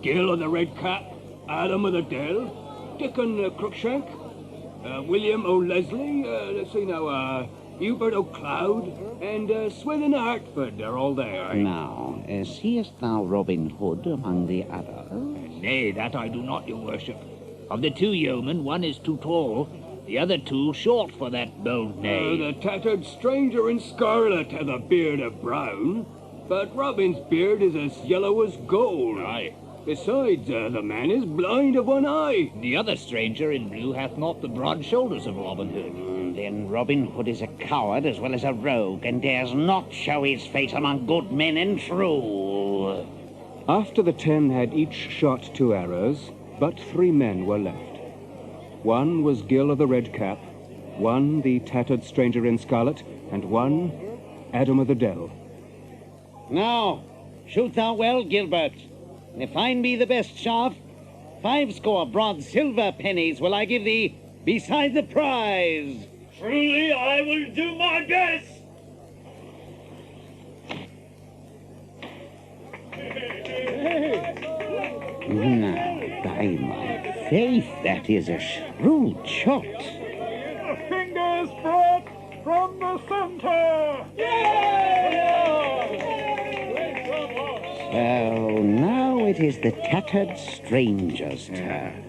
Gill of the Red Cap, Adam of the Dell, Dickon Crookshank, William O'Leslie, let's see now, Hubert O'Cloud, and Swilling Hartford are all there. Now, seest thou Robin Hood among the others? Nay, that I do not, your worship. Of the 2 yeomen, one is too tall, the other 2 short for that bold knave. The tattered stranger in scarlet hath a beard of brown, but Robin's beard is as yellow as gold. Aye. Besides, the man is blind of one eye. The other stranger in blue hath not the broad shoulders of Robin Hood. Then Robin Hood is a coward as well as a rogue, and dares not show his face among good men and true. After the 10 had each shot 2 arrows, but 3 men were left. 1 was Gill of the Red Cap, 1 the tattered stranger in scarlet, and 1 Adam of the Dell. Now, shoot thou well, Gilbert. If thine be the best shaft, 50 broad silver pennies will I give thee beside the prize. Truly, I will do my best. Now, by my faith, that is a shrewd shot. The fingers brought from the center. So now it is the tattered stranger's turn.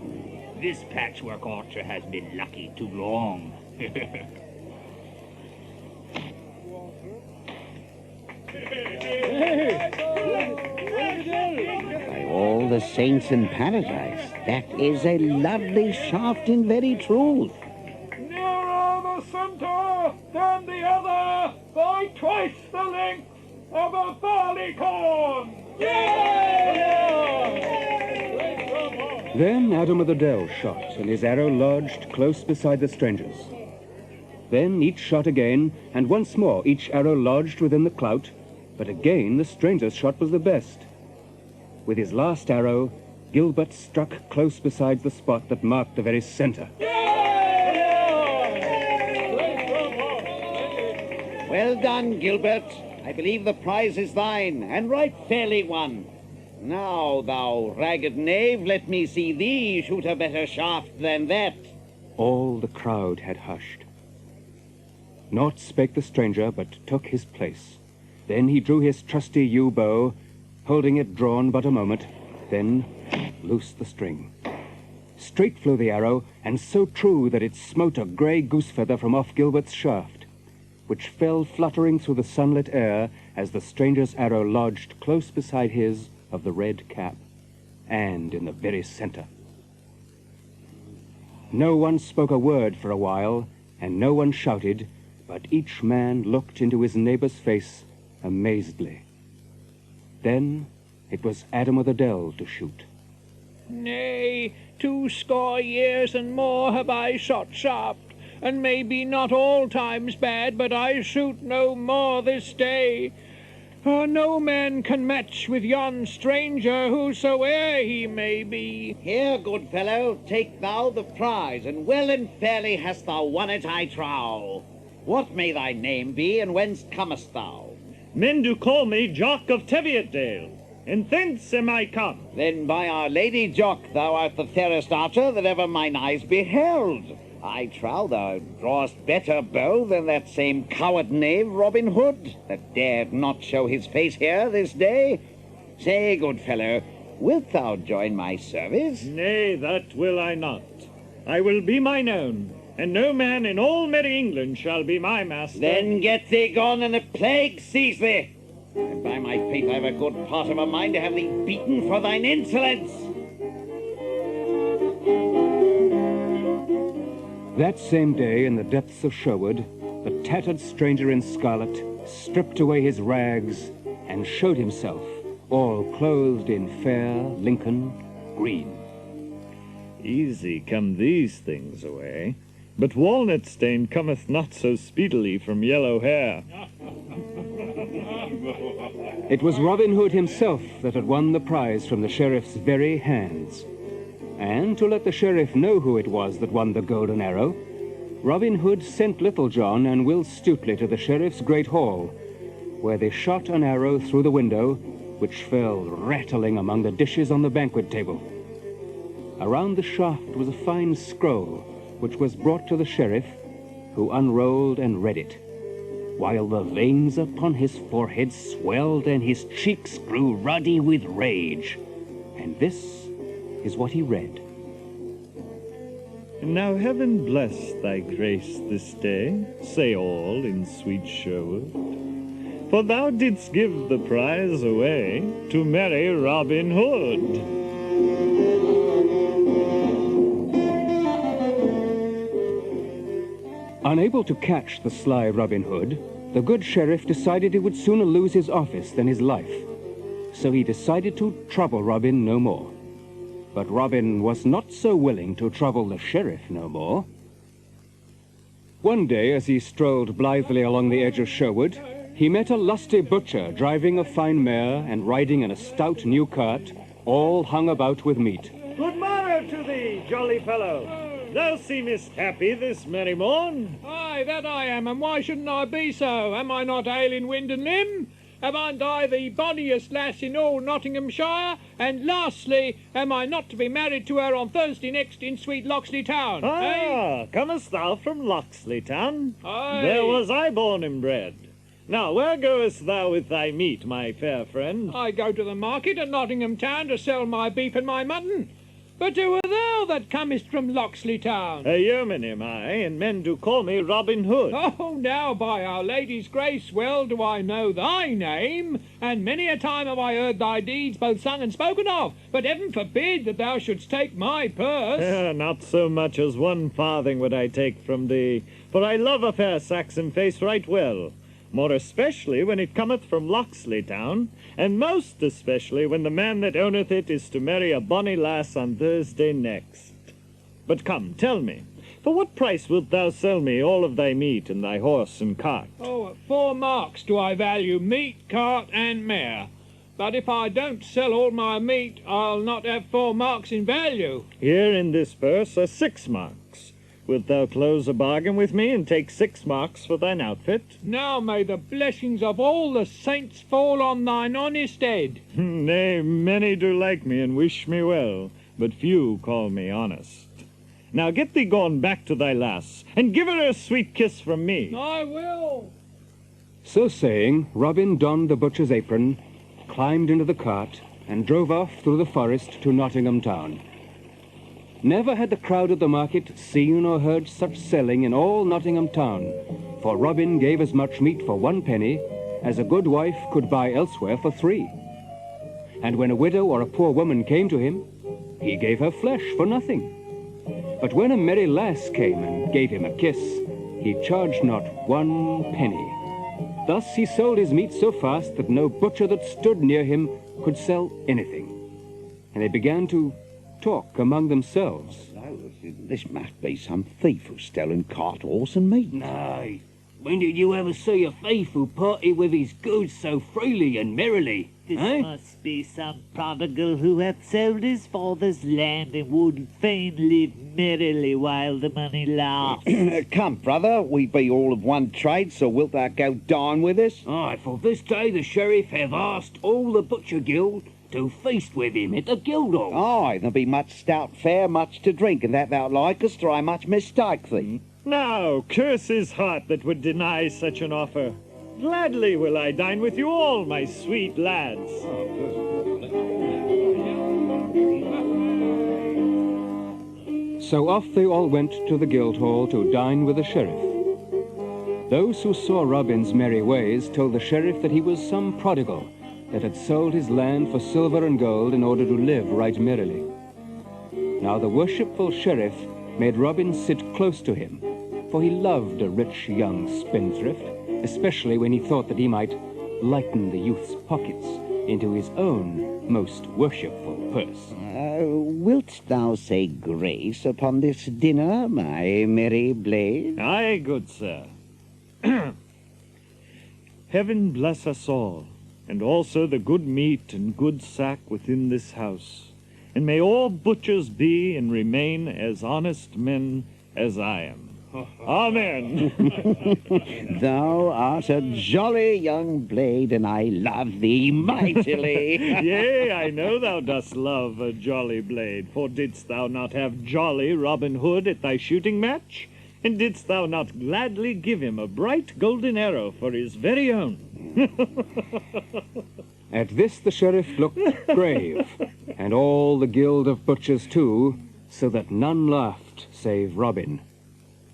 This patchwork archer has been lucky too long. By all the saints in paradise, that is a lovely shaft in very truth. Nearer the center than the other by twice the length of a barley corn. Then Adam of the Dell shot, and his arrow lodged close beside the stranger's. Then each shot again, and once more each arrow lodged within the clout, but again the stranger's shot was the best. With his last arrow, Gilbert struck close beside the spot that marked the very center. Well done, Gilbert. I believe the prize is thine, and right fairly won. Now, thou ragged knave, let me see thee shoot a better shaft than that. All the crowd had hushed. Naught spake the stranger, but took his place. Then he drew his trusty yew bow, holding it drawn but a moment, then loosed the string. Straight flew the arrow, and so true that it smote a grey goose feather from off Gilbert's shaft, which fell fluttering through the sunlit air as the stranger's arrow lodged close beside his of the red cap, and in the very center. No one spoke a word for a while, and no one shouted, but each man looked into his neighbor's face amazedly. Then it was Adam o' the Dell to shoot. Nay, 20 years and more have I shot sharp, and maybe not all times bad, but I shoot no more this day. For no man can match with yon stranger, whosoe'er he may be. Here, good fellow, take thou the prize, and well and fairly hast thou won it, I trow. What may thy name be, and whence comest thou? Men do call me Jock of Teviotdale, and thence am I come. Then by Our Lady, Jock, thou art the fairest archer that ever mine eyes beheld. I trow thou drawest better bow than that same coward knave Robin Hood, that dared not show his face here this day. Say, good fellow, wilt thou join my service? Nay, that will I not. I will be mine own, and no man in all merry England shall be my master. Then get thee gone, and a plague seize thee. And by my faith, I've a good part of a mind to have thee beaten for thine insolence. That same day, in the depths of Sherwood, the tattered stranger in scarlet stripped away his rags and showed himself, all clothed in fair Lincoln green. Easy come these things away, but walnut stain cometh not so speedily from yellow hair. It was Robin Hood himself that had won the prize from the sheriff's very hands. And to let the sheriff know who it was that won the golden arrow, Robin Hood sent Little John and Will Stutely to the sheriff's great hall, where they shot an arrow through the window, which fell rattling among the dishes on the banquet table. Around the shaft was a fine scroll, which was brought to the sheriff, who unrolled and read it, while the veins upon his forehead swelled and his cheeks grew ruddy with rage. And this is what he read. Now heaven bless thy grace this day, say all in sweet Sherwood, for thou didst give the prize away to merry Robin Hood. Unable to catch the sly Robin Hood, the good sheriff decided he would sooner lose his office than his life. So he decided to trouble Robin no more. But Robin was not so willing to trouble the sheriff no more. One day, as he strolled blithely along the edge of Sherwood, he met a lusty butcher driving a fine mare and riding in a stout new cart, all hung about with meat. Good morrow to thee, jolly fellow. Thou seemest happy this merry morn. Aye, that I am, and why shouldn't I be so? Am I not hale in wind and limb? Am I the bonniest lass in all Nottinghamshire? And lastly, am I not to be married to her on Thursday next in sweet Locksley Town? Comest thou from Locksley Town? Aye. There was I born and bred. Now, where goest thou with thy meat, my fair friend? I go to the market at Nottingham Town to sell my beef and my mutton. But who art thou that comest from Locksley Town? A yeoman am I, and men do call me Robin Hood. Oh, now by Our Lady's grace well do I know thy name, and many a time have I heard thy deeds both sung and spoken of, but heaven forbid that thou shouldst take my purse. Not so much as 1 farthing would I take from thee, for I love a fair Saxon face right well, more especially when it cometh from Locksley Town, and most especially when the man that owneth it is to marry a bonny lass on Thursday next. But come, tell me, for what price wilt thou sell me all of thy meat and thy horse and cart? Oh, at 4 marks do I value meat, cart, and mare. But if I don't sell all my meat, I'll not have 4 marks in value. Here in this purse are 6 marks. Wilt thou close a bargain with me and take 6 marks for thine outfit? Now may the blessings of all the saints fall on thine honest head. Nay, many do like me and wish me well, but few call me honest. Now get thee gone back to thy lass, and give her a sweet kiss from me. I will. So saying, Robin donned the butcher's apron, climbed into the cart, and drove off through the forest to Nottingham town. Never had the crowd at the market seen or heard such selling in all Nottingham town, for Robin gave as much meat for 1 penny as a good wife could buy elsewhere for 3. And when a widow or a poor woman came to him, he gave her flesh for nothing. But when a merry lass came and gave him a kiss, he charged not 1 penny. Thus he sold his meat so fast that no butcher that stood near him could sell anything. And they began to talk among themselves. This must be some thief who's stolen cart, horse, and meat. Nay, when did you ever see a thief who parted with his goods so freely and merrily? This must be some prodigal who hath sold his father's land and would fain live merrily while the money lasts. Come, brother, we be all of one trade, so wilt thou go dine with us? Aye, for this day the sheriff have asked all the butcher guild to feast with him at the Guildhall. Aye, there'll be much stout fare, much to drink, and that thou likest, or I much mistake thee. Now, curse his heart that would deny such an offer. Gladly will I dine with you all, my sweet lads. So off they all went to the Guildhall to dine with the sheriff. Those who saw Robin's merry ways told the sheriff that he was some prodigal that had sold his land for silver and gold in order to live right merrily. Now the worshipful sheriff made Robin sit close to him, for he loved a rich young spendthrift, especially when he thought that he might lighten the youth's pockets into his own most worshipful purse. Wilt thou say grace upon this dinner, my merry blade? Aye, good sir. Heaven bless us all, and also the good meat and good sack within this house. And may all butchers be and remain as honest men as I am. Amen. Thou art a jolly young blade, and I love thee mightily. Yea, I know thou dost love a jolly blade, for didst thou not have jolly Robin Hood at thy shooting match? And didst thou not gladly give him a bright golden arrow for his very own? At this the sheriff looked grave, and all the guild of butchers too, so that none laughed save Robin.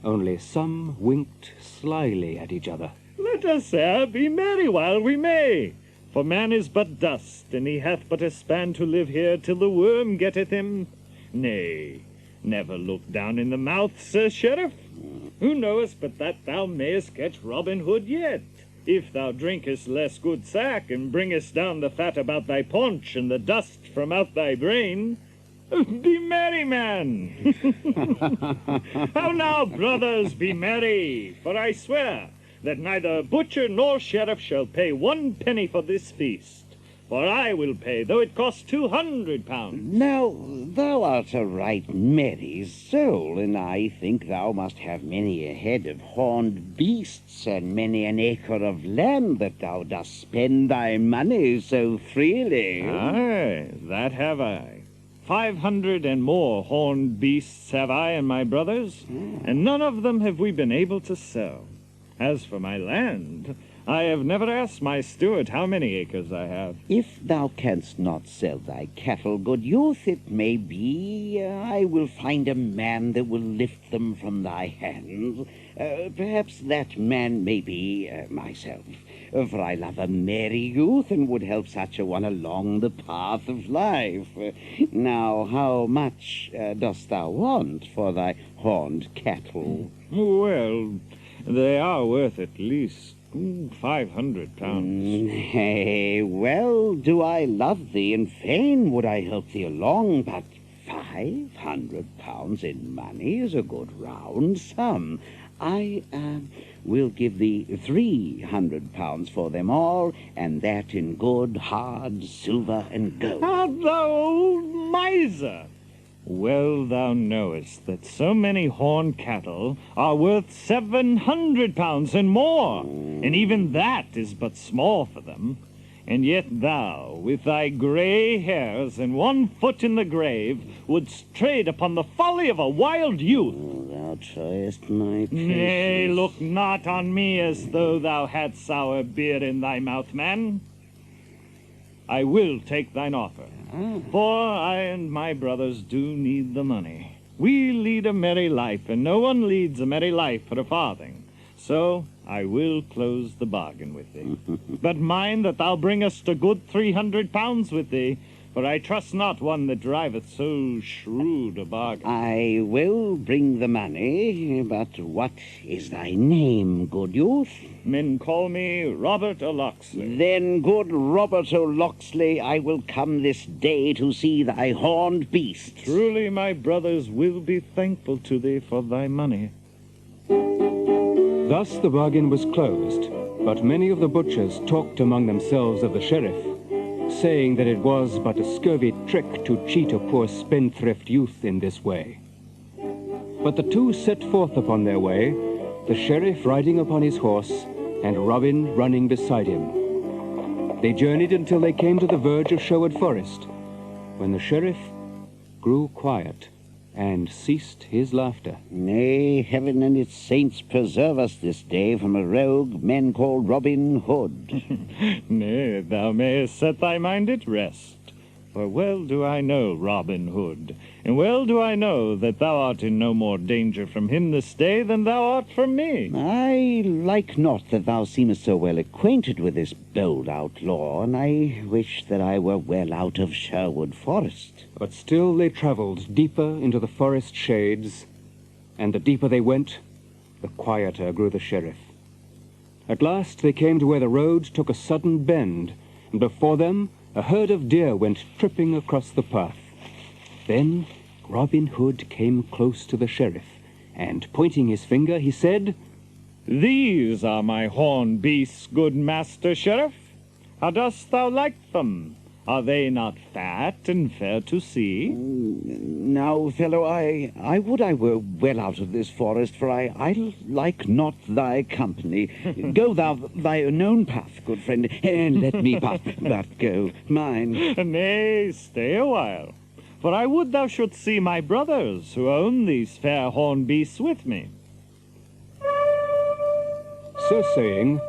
Only some winked slyly at each other. Let us, sir, be merry while we may. For man is but dust, and he hath but a span to live here till the worm getteth him. Nay, never look down in the mouth, Sir Sheriff. Who knowest but that thou mayest catch Robin Hood yet, if thou drinkest less good sack, and bringest down the fat about thy paunch, and the dust from out thy brain. Be merry, man. How now, brothers, be merry, for I swear that neither butcher nor sheriff shall pay 1 penny for this feast. For I will pay, though it cost £200. Now, thou art a right merry soul, and I think thou must have many a head of horned beasts, and many an acre of land, that thou dost spend thy money so freely. Aye, that have I. 500 and more horned beasts have I and my brothers, and none of them have we been able to sell. As for my land, I have never asked my steward how many acres I have. If thou canst not sell thy cattle, good youth, it may be I will find a man that will lift them from thy hands. Perhaps that man may be myself, for I love a merry youth and would help such a one along the path of life. Now, how much dost thou want for thy horned cattle? Well, they are worth at least £500. Hey, well, do I love thee, and fain would I help thee along, but £500 in money is a good round sum. I will give thee £300 for them all, and that in good, hard silver and gold. Ah, thou old miser! Well thou knowest that so many horned cattle are worth 700 pounds and more, and even that is but small for them. And yet thou, with thy grey hairs and 1 foot in the grave, wouldst trade upon the folly of a wild youth. Thou tryest my patience. Nay, look not on me as though thou hadst sour beer in thy mouth, man. I will take thine offer, for I and my brothers do need the money. We lead a merry life, and no one leads a merry life for a farthing. So I will close the bargain with thee. But mind that thou bringest a good 300 pounds with thee, for I trust not one that driveth so shrewd a bargain. I will bring the money, but what is thy name, good youth? Men call me Robert O'Locksley. Then, good Robert O'Locksley, I will come this day to see thy horned beast. Truly my brothers will be thankful to thee for thy money. Thus the bargain was closed, but many of the butchers talked among themselves of the sheriff, saying that it was but a scurvy trick to cheat a poor spendthrift youth in this way. But the two set forth upon their way, the sheriff riding upon his horse, and Robin running beside him. They journeyed until they came to the verge of Sherwood Forest, when the sheriff grew quiet and ceased his laughter. Nay, heaven and its saints preserve us this day from a rogue men call Robin Hood. Nay, thou mayest set thy mind at rest. For well do I know Robin Hood, and well do I know that thou art in no more danger from him this day than thou art from me. I like not that thou seemest so well acquainted with this bold outlaw, and I wish that I were well out of Sherwood Forest. But still they travelled deeper into the forest shades, and the deeper they went, the quieter grew the sheriff. At last they came to where the road took a sudden bend, and before them a herd of deer went tripping across the path. Then Robin Hood came close to the sheriff, and pointing his finger, he said, These are my horned beasts, good master sheriff. How dost thou like them? Are they not fat and fair to see? Now, fellow, I would I were well out of this forest, for I like not thy company. Go thou thy known path, good friend, and let me but go mine. Nay, stay a while, for I would thou shouldst see my brothers, who own these fair horned beasts with me. So saying,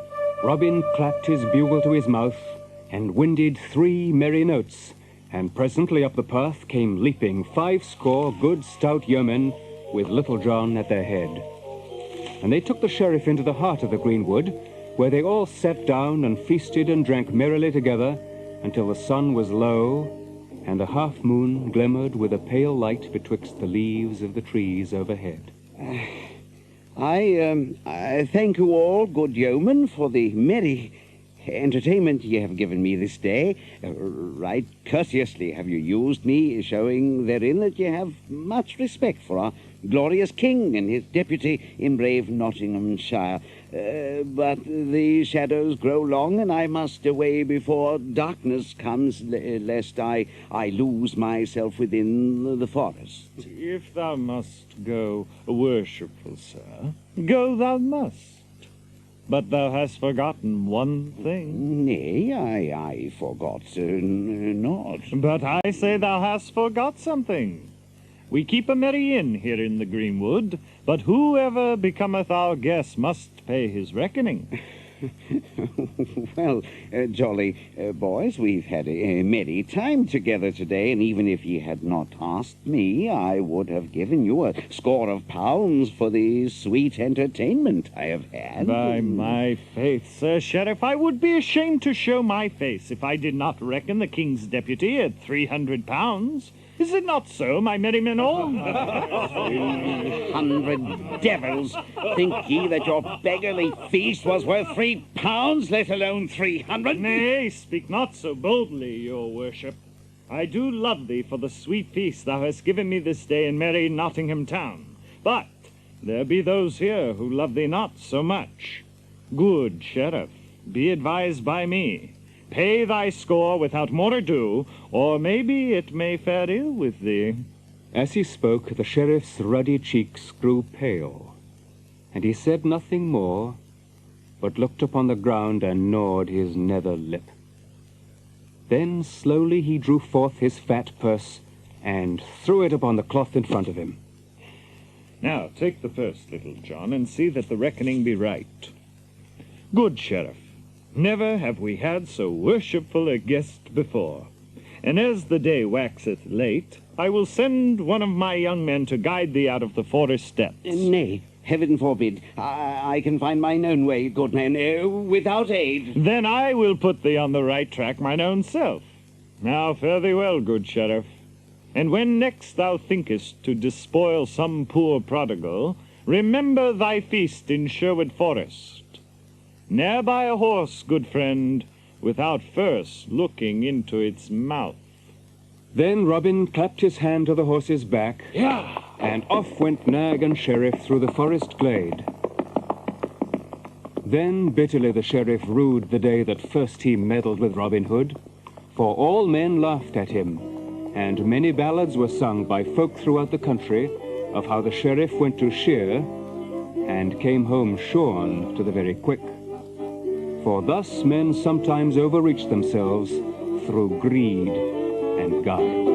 Robin clapped his bugle to his mouth, and winded 3 merry notes, and presently up the path came leaping 50 good stout yeomen, with Little John at their head. And they took the sheriff into the heart of the greenwood, where they all sat down and feasted and drank merrily together, until the sun was low, and the half-moon glimmered with a pale light betwixt the leaves of the trees overhead. I thank you all, good yeomen, for the merry entertainment ye have given me this day. Right courteously have you used me, showing therein that ye have much respect for our glorious king and his deputy in brave Nottinghamshire. But the shadows grow long, and I must away before darkness comes, lest I lose myself within the forest. If thou must go, worshipful sir, go thou must. But thou hast forgotten one thing. Nay, I forgot not. But I say thou hast forgot something. We keep a merry inn here in the greenwood, but whoever becometh our guest must pay his reckoning. Well, jolly boys, we've had a merry time together today, and even if ye had not asked me, I would have given you a score of pounds for the sweet entertainment I have had. By my faith, Sir Sheriff, I would be ashamed to show my face if I did not reckon the king's deputy at 300 pounds. Is it not so, my merry men all? 300 devils! Think ye that your beggarly feast was worth 3 pounds, let alone 300? Nay, speak not so boldly, your worship. I do love thee for the sweet feast thou hast given me this day in merry Nottingham town. But there be those here who love thee not so much. Good sheriff, be advised by me. Pay thy score without more ado, or maybe it may fare ill with thee. As he spoke, the sheriff's ruddy cheeks grew pale, and he said nothing more, but looked upon the ground and gnawed his nether lip. Then slowly he drew forth his fat purse and threw it upon the cloth in front of him. Now, take the purse, Little John, and see that the reckoning be right. Good Sheriff, never have we had so worshipful a guest before. And as the day waxeth late, I will send one of my young men to guide thee out of the forest steps. Nay, heaven forbid. I can find mine own way, good man, without aid. Then I will put thee on the right track mine own self. Now fare thee well, good Sheriff. And when next thou thinkest to despoil some poor prodigal, remember thy feast in Sherwood Forest. Ne'er buy a horse, good friend, without first looking into its mouth. Then Robin clapped his hand to the horse's back, and off went nag and sheriff through the forest glade. Then bitterly the sheriff rued the day that first he meddled with Robin Hood, for all men laughed at him, and many ballads were sung by folk throughout the country of how the sheriff went to shear and came home shorn to the very quick. For thus men sometimes overreach themselves through greed and guile.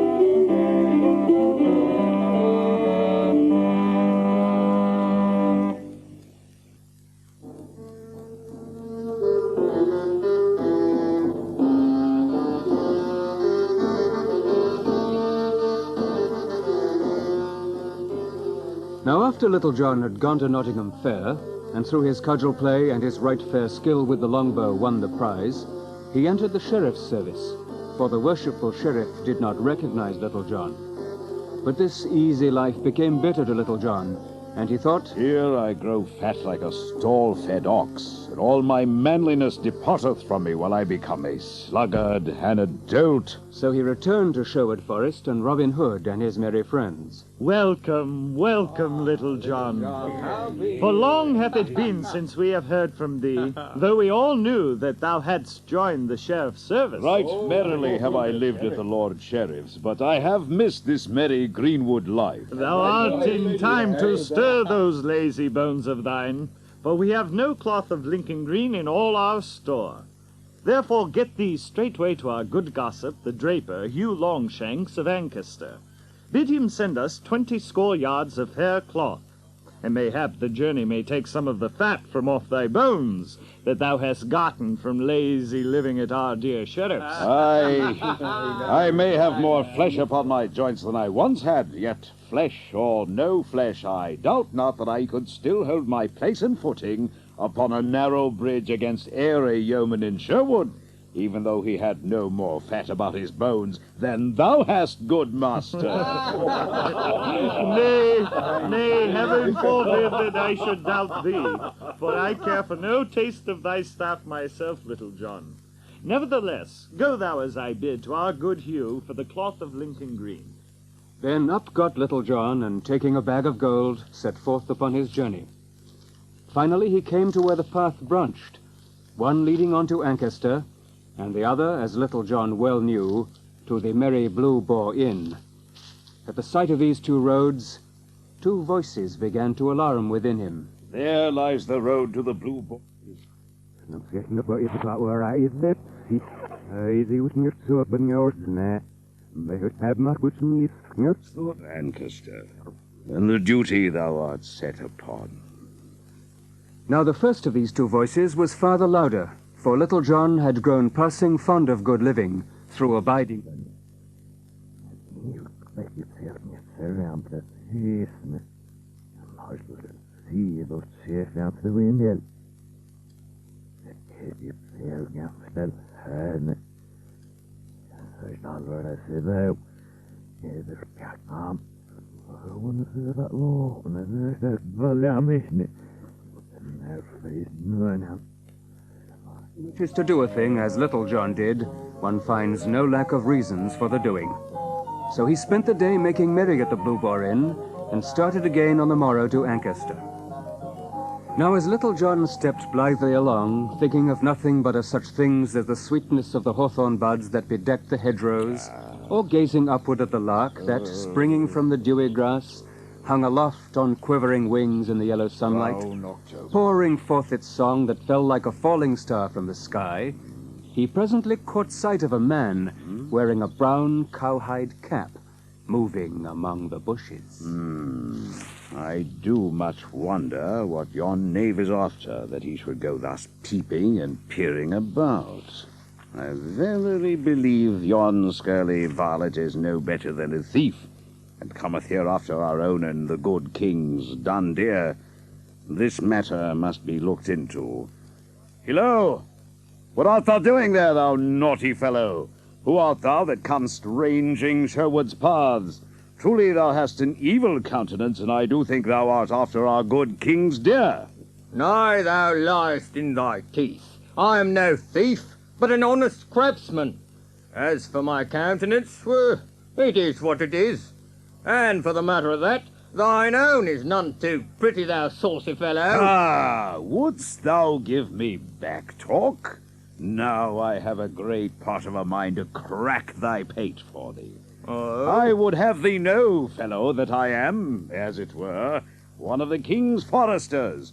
Now after Little John had gone to Nottingham Fair, and through his cudgel play and his right fair skill with the longbow won the prize, he entered the sheriff's service, for the worshipful sheriff did not recognize Little John. But this easy life became bitter to Little John, and he thought, "Here I grow fat like a stall-fed ox, and all my manliness departeth from me while I become a sluggard and a dolt." So he returned to Sherwood Forest and Robin Hood and his merry friends. Welcome, welcome, Little John. For long hath it been since we have heard from thee, though we all knew that thou hadst joined the sheriff's service. Right merrily have I lived at the Lord Sheriff's, but I have missed this merry greenwood life. Thou art in time to stir those lazy bones of thine, for we have no cloth of Lincoln green in all our store. Therefore get thee straightway to our good gossip, the draper, Hugh Longshanks of Ancaster. Bid him send us 20 score yards of hair cloth, and mayhap the journey may take some of the fat from off thy bones that thou hast gotten from lazy living at our dear sheriff's. I may have more flesh upon my joints than I once had, yet flesh or no flesh, I doubt not that I could still hold my place and footing upon a narrow bridge against airy yeoman in Sherwood, even though he had no more fat about his bones than thou hast, good master. Nay, heaven forbid that I should doubt thee, for I care for no taste of thy staff myself, Little John. Nevertheless, go thou as I bid to our good Hugh for the cloth of Lincoln green. Then up got Little John, and taking a bag of gold, set forth upon his journey. Finally he came to where the path branched, one leading on to Ancaster, and the other, as Little John well knew, to the Merry Blue Boar Inn. At the sight of these two roads, two voices began to alarm within him. There lies the road to the Blue Boar. Ancaster, and the duty thou art set upon. Now the first of these two voices was far the louder, for Little John had grown passing fond of good living through abiding. Which is to do a thing as Little John did, one finds no lack of reasons for the doing. So he spent the day making merry at the Blue Boar Inn, and started again on the morrow to Ancaster. Now as Little John stepped blithely along, thinking of nothing but of such things as the sweetness of the hawthorn buds that bedecked the hedgerows, or gazing upward at the lark that, springing from the dewy grass, hung aloft on quivering wings in the yellow sunlight, pouring forth its song that fell like a falling star from the sky, he presently caught sight of a man wearing a brown cowhide cap, moving among the bushes. I do much wonder what yon knave is after, that he should go thus peeping and peering about. I verily believe yon scurly varlet is no better than a thief, and cometh here after our own and the good king's done dear. This matter must be looked into. Hillo! What art thou doing there, thou naughty fellow? Who art thou that comest ranging Sherwood's paths? Truly thou hast an evil countenance, and I do think thou art after our good king's deer. Nay, thou liest in thy teeth. I am no thief, but an honest craftsman. As for my countenance, well, it is what it is. And for the matter of that, thine own is none too pretty, thou saucy fellow. Wouldst thou give me back talk? Now I have a great part of a mind to crack thy pate for thee. I would have thee know, fellow, that I am, as it were, one of the king's foresters.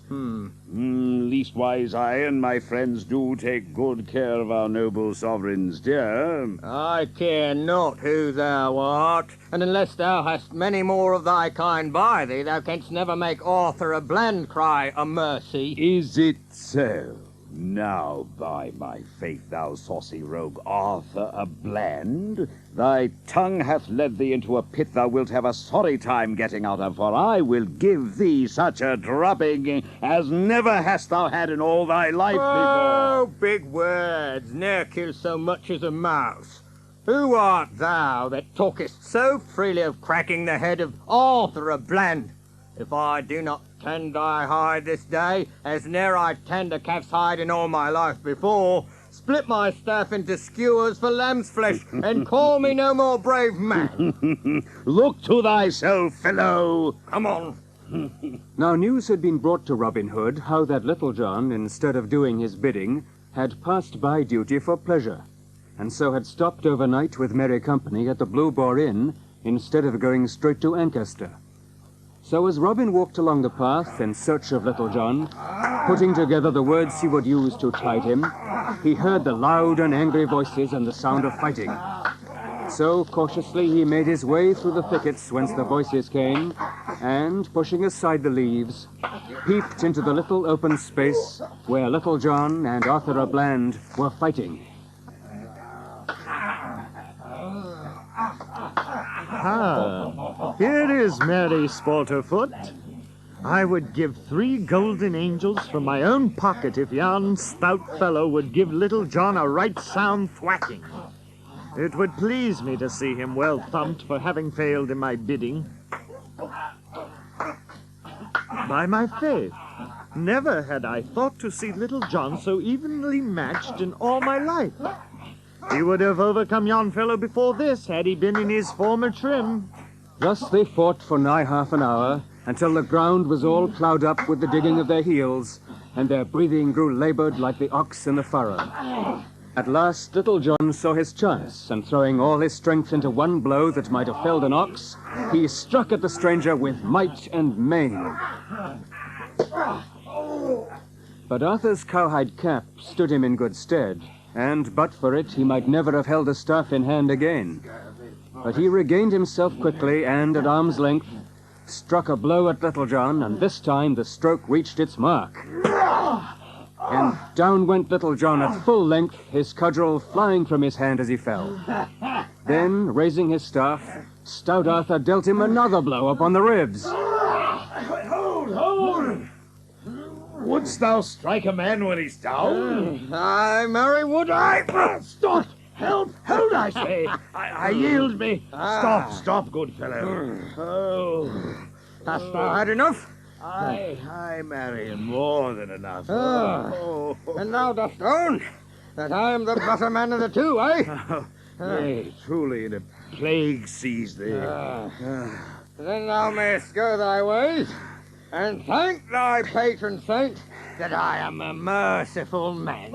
Leastwise I and my friends do take good care of our noble sovereign's deer. I care not who thou art, and unless thou hast many more of thy kind by thee, thou canst never make Arthur a Bland cry a mercy. Is it so? Now, by my faith, thou saucy rogue, Arthur a Bland, thy tongue hath led thee into a pit thou wilt have a sorry time getting out of, for I will give thee such a drubbing as never hast thou had in all thy life before. Oh, big words, ne'er kill so much as a mouse. Who art thou that talkest so freely of cracking the head of Arthur a Bland? If I do not tend thy hide this day, as ne'er I tend a calf's hide in all my life before, split my staff into skewers for lamb's flesh, and call me no more brave man. Look to thyself, fellow. Come on. Now news had been brought to Robin Hood how that Little John, instead of doing his bidding, had passed by duty for pleasure, and so had stopped overnight with merry company at the Blue Boar Inn, instead of going straight to Ancaster. So as Robin walked along the path in search of Little John, putting together the words he would use to chide him, he heard the loud and angry voices and the sound of fighting. So cautiously he made his way through the thickets whence the voices came, and, pushing aside the leaves, peeped into the little open space where Little John and Arthur a Bland were fighting. Here is merry sport afoot. I would give 3 golden angels from my own pocket if yon stout fellow would give Little John a right sound thwacking. It would please me to see him well thumped for having failed in my bidding. By my faith, never had I thought to see Little John so evenly matched in all my life. He would have overcome yon fellow before this, had he been in his former trim. Thus they fought for nigh half an hour, until the ground was all ploughed up with the digging of their heels, and their breathing grew laboured like the ox in the furrow. At last Little John saw his chance, and throwing all his strength into one blow that might have felled an ox, he struck at the stranger with might and main. But Arthur's cowhide cap stood him in good stead, and but for it he might never have held a staff in hand again. But he regained himself quickly, and at arm's length struck a blow at Little John, and this time the stroke reached its mark. And down went Little John at full length, his cudgel flying from his hand as he fell. Then, raising his staff, stout Arthur dealt him another blow upon the ribs. Hold! Wouldst thou strike a man when he's down? Aye, marry, would I? Stop! Hold, I say! I yield me! Stop, good fellow. Oh, hast thou had enough? I marry, more than enough. And thou dost own that I am the better man of the two, eh? Nay, truly, the plague seized thee. Then thou mayst go thy ways, and thank thy patron saint that I am a merciful man.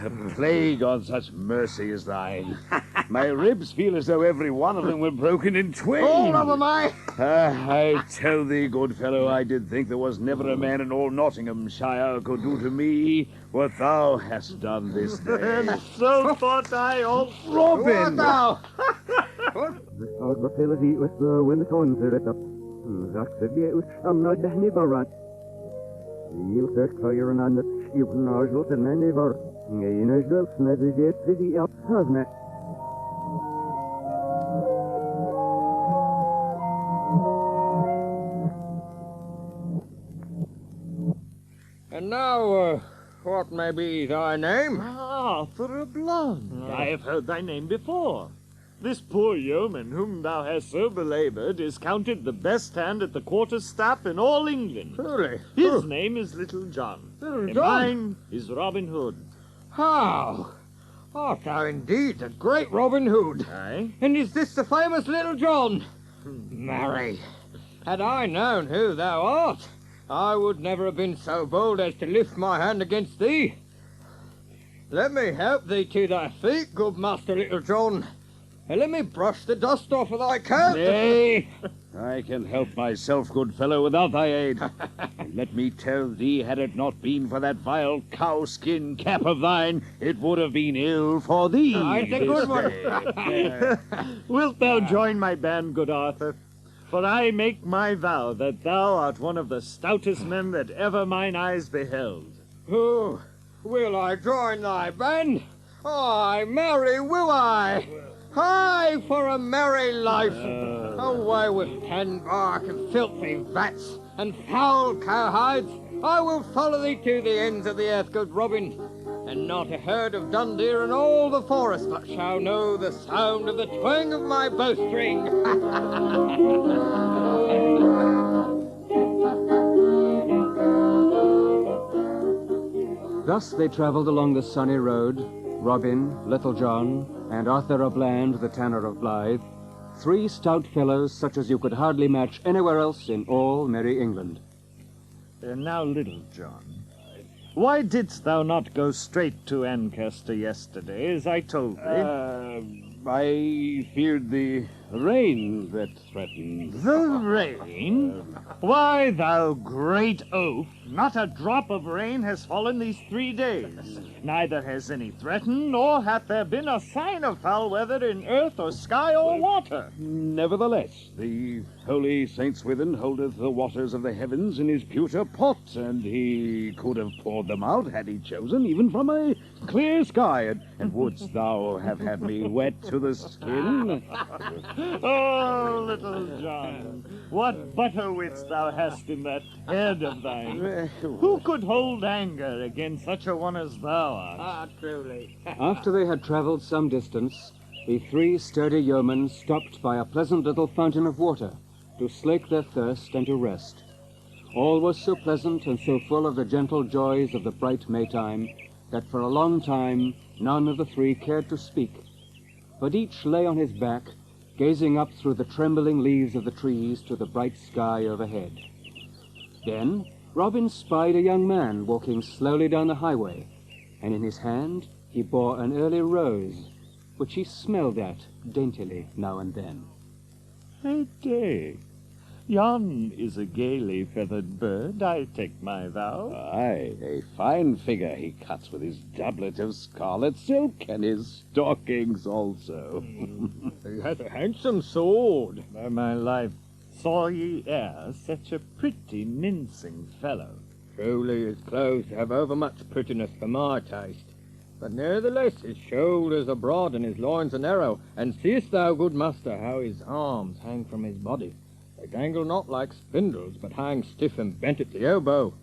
a plague on such mercy as thine. My ribs feel as though every one of them were broken in twain. All of them, eh? I tell thee, good fellow, I did think there was never a man in all Nottinghamshire could do to me what thou hast done this day. So thought I also. Robin! What thou? And now, what may be thy name? Arthur of Blyth. I have heard thy name before. This poor yeoman whom thou hast so belaboured is counted the best hand at the quarterstaff in all England. Truly? His name is Little John. Little And John? mine is Robin Hood. How? Art thou indeed the great Robin Hood? Aye. And is this the famous Little John? Marry, had I known who thou art, I would never have been so bold as to lift my hand against thee. Let me help thee to thy feet, good Master Little John, and let me brush the dust off of thy coat. Nay, I can help myself, good fellow, without thy aid. And let me tell thee, had it not been for that vile cowskin cap of thine, it would have been ill for thee. It's a good one. day. Wilt thou join my band, good Arthur? For I make my vow that thou art one of the stoutest men that ever mine eyes beheld. Oh, will I join thy band? Aye, marry, will I. Aye, for a merry life. Away with tan bark and filthy vats and foul cowhides. I will follow thee to the ends of the earth, good Robin, and not a herd of dun deer in all the forest but shall know the sound of the twang of my bowstring. Thus they travelled along the sunny road, Robin, Little John, and Arthur of Bland, the Tanner of Blyth, 3 stout fellows such as you could hardly match anywhere else in all merry England. And now, Little John, why didst thou not go straight to Ancaster yesterday, as I told thee? I feared the rain that threatened. The rain? Why, thou great oaf, not a drop of rain has fallen these 3 days. Neither has any threatened, nor hath there been a sign of foul weather in earth or sky or water. Nevertheless, the holy Saint Swithin holdeth the waters of the heavens in his pewter pot, and he could have poured them out, had he chosen, even from a clear sky. And wouldst thou have had me wet to the skin? Oh, Little John, what butter wits thou hast in that head of thine. Who could hold anger against such a one as thou art? Ah, truly. After they had travelled some distance, the 3 sturdy yeomen stopped by a pleasant little fountain of water to slake their thirst and to rest. All was so pleasant and so full of the gentle joys of the bright Maytime that for a long time none of the 3 cared to speak, but each lay on his back, gazing up through the trembling leaves of the trees to the bright sky overhead. Then Robin spied a young man walking slowly down the highway, and in his hand he bore an early rose, which he smelled at daintily now and then. Hey, day. Yon is a gaily feathered bird, I take my vow. Aye, a fine figure he cuts with his doublet of scarlet silk, and his stockings also. He hath a handsome sword. By my life, saw ye e'er such a pretty mincing fellow? Truly his clothes have overmuch prettiness for my taste. But nevertheless his shoulders are broad and his loins are narrow. And seest thou, good master, how his arms hang from his body? They dangle not like spindles, but hang stiff and bent at the elbow.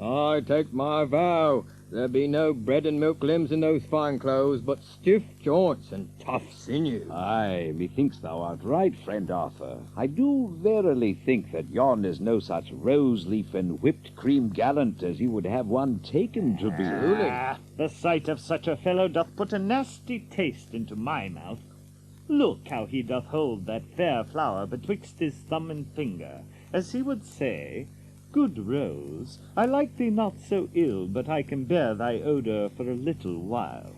I take my vow, there be no bread and milk limbs in those fine clothes, but stiff joints and tough sinew. Aye, methinks thou art right, friend Arthur. I do verily think that yon is no such rose-leaf and whipped cream gallant as you would have one taken to be. The sight of such a fellow doth put a nasty taste into my mouth. Look how he doth hold that fair flower betwixt his thumb and finger, as he would say, Good Rose, I like thee not so ill, but I can bear thy odour for a little while.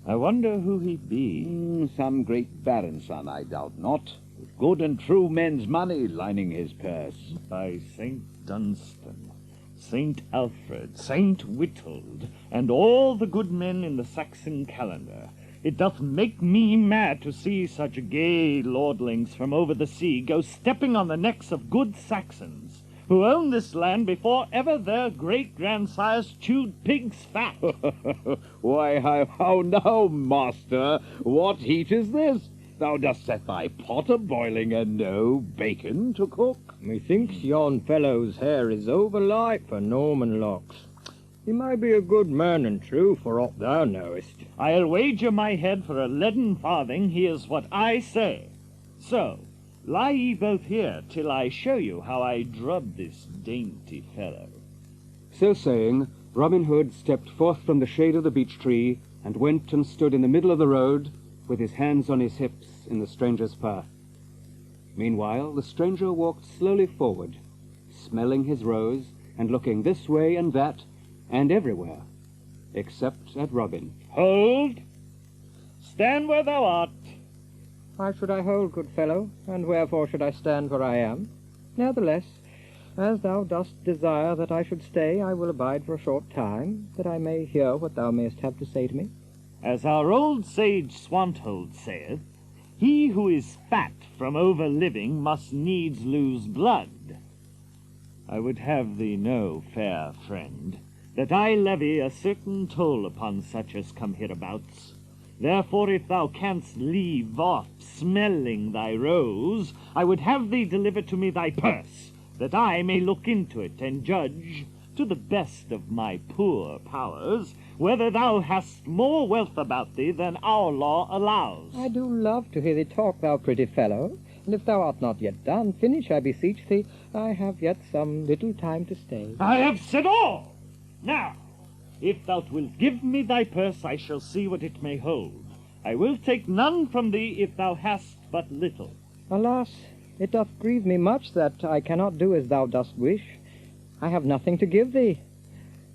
I wonder who he be. Some great baron's son, I doubt not, with good and true men's money lining his purse. By Saint Dunstan, Saint Alfred, Saint Withold, and all the good men in the Saxon calendar, it doth make me mad to see such gay lordlings from over the sea go stepping on the necks of good Saxons, who owned this land before ever their great-grandsires chewed pig's fat. Why, how now, master? What heat is this? Thou dost set thy pot a-boiling and no bacon to cook. Methinks yon fellow's hair is overlight for Norman locks. He may be a good man and true, for aught thou knowest. I'll wager my head for a leaden farthing he is what I say. So, lie ye both here till I show you how I drub this dainty fellow. So saying, Robin Hood stepped forth from the shade of the beech tree and went and stood in the middle of the road with his hands on his hips in the stranger's path. Meanwhile, the stranger walked slowly forward, smelling his rose and looking this way and that and everywhere, except at Robin. Hold! Stand where thou art. Why should I hold, good fellow, and wherefore should I stand where I am? Nevertheless, as thou dost desire that I should stay, I will abide for a short time, that I may hear what thou mayst have to say to me. As our old sage Swanthold saith, he who is fat from over-living must needs lose blood. I would have thee know, fair friend, that I levy a certain toll upon such as come hereabouts. Therefore, if thou canst leave off smelling thy rose, I would have thee deliver to me thy purse, that I may look into it and judge, to the best of my poor powers, whether thou hast more wealth about thee than our law allows. I do love to hear thee talk, thou pretty fellow, and if thou art not yet done, finish, I beseech thee. I have yet some little time to stay. I have said all! Now, if thou wilt give me thy purse, I shall see what it may hold. I will take none from thee if thou hast but little. Alas, it doth grieve me much that I cannot do as thou dost wish. I have nothing to give thee.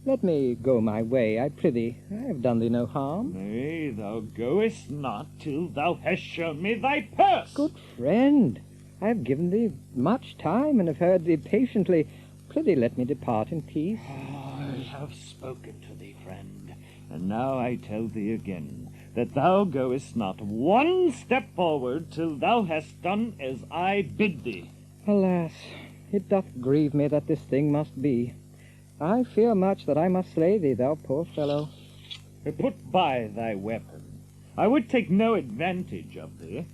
Let me go my way, I prithee. I have done thee no harm. Nay, thou goest not till thou hast shown me thy purse. Good friend, I have given thee much time and have heard thee patiently. Prithee, let me depart in peace. I have spoken to thee, friend, and now I tell thee again, that thou goest not one step forward till thou hast done as I bid thee. Alas, it doth grieve me that this thing must be. I fear much that I must slay thee, thou poor fellow. Put by thy weapon. I would take no advantage of thee.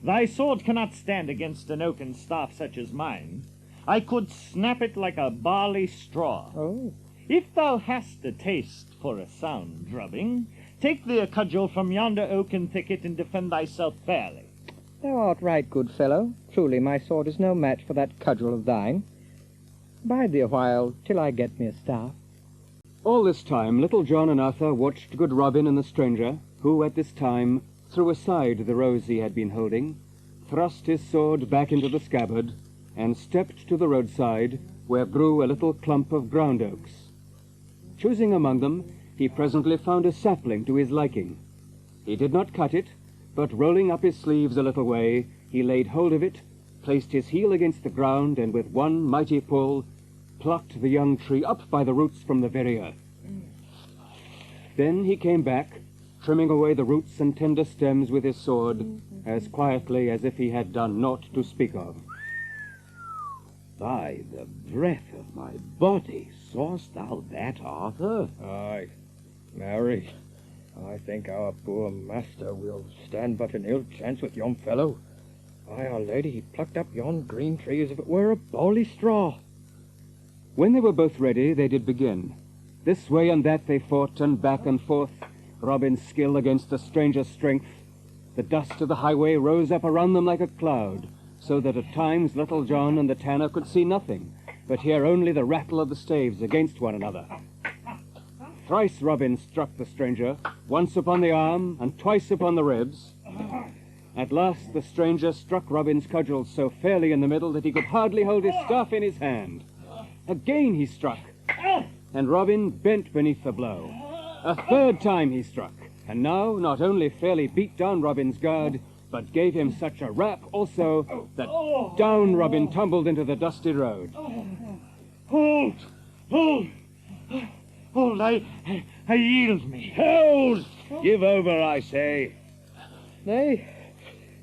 Thy sword cannot stand against an oaken staff such as mine. I could snap it like a barley straw. Oh. If thou hast a taste for a sound drubbing, take thee a cudgel from yonder oaken thicket and defend thyself fairly. Thou art right, good fellow. Truly my sword is no match for that cudgel of thine. Bide thee a while till I get me a staff. All this time, Little John and Arthur watched good Robin and the stranger, who at this time threw aside the rose he had been holding, thrust his sword back into the scabbard, and stepped to the roadside, where grew a little clump of ground oaks. Choosing among them, he presently found a sapling to his liking. He did not cut it, but rolling up his sleeves a little way, he laid hold of it, placed his heel against the ground, and with one mighty pull, plucked the young tree up by the roots from the very earth. Then he came back, trimming away the roots and tender stems with his sword, as quietly as if he had done naught to speak of. By the breath of my body, sawest thou that, Arthur? Aye, marry, I think our poor master will stand but an ill chance with yon fellow. By our lady, he plucked up yon green tree as if it were a barley straw. When they were both ready, they did begin. This way and that they fought, and back and forth, Robin's skill against the stranger's strength. The dust of the highway rose up around them like a cloud, so that at times Little John and the tanner could see nothing, but hear only the rattle of the staves against one another. Thrice Robin struck the stranger, once upon the arm and twice upon the ribs. At last the stranger struck Robin's cudgel so fairly in the middle that he could hardly hold his staff in his hand. Again he struck, and Robin bent beneath the blow. A third time he struck, and now not only fairly beat down Robin's guard, but gave him such a rap also that down Robin tumbled into the dusty road. Hold! Hold! Hold! I yield me. Hold! Give over, I say. Nay,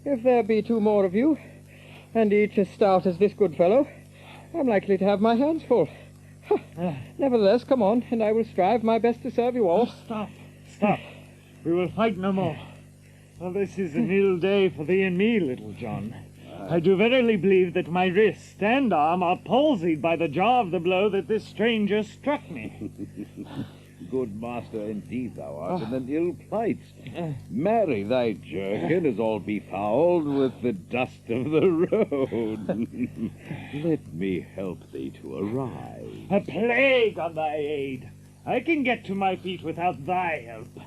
if there be two more of you, and each as stout as this good fellow, I'm likely to have my hands full. Nevertheless, come on, and I will strive my best to serve you all. Stop! Stop! We will fight no more. Well, this is an ill day for thee and me, Little John. I do verily believe that my wrist and arm are palsied by the jar of the blow that this stranger struck me. Good master, indeed thou art in an ill plight. Marry, thy jerkin is all befouled with the dust of the road. Let me help thee to arise. A plague on thy aid. I can get to my feet without thy help.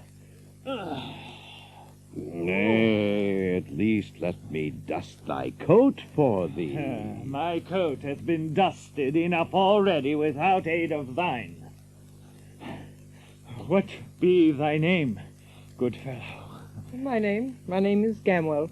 Nay, at least let me dust thy coat for thee. My coat hath been dusted enough already without aid of thine. What be thy name, good fellow? My name is Gamwell.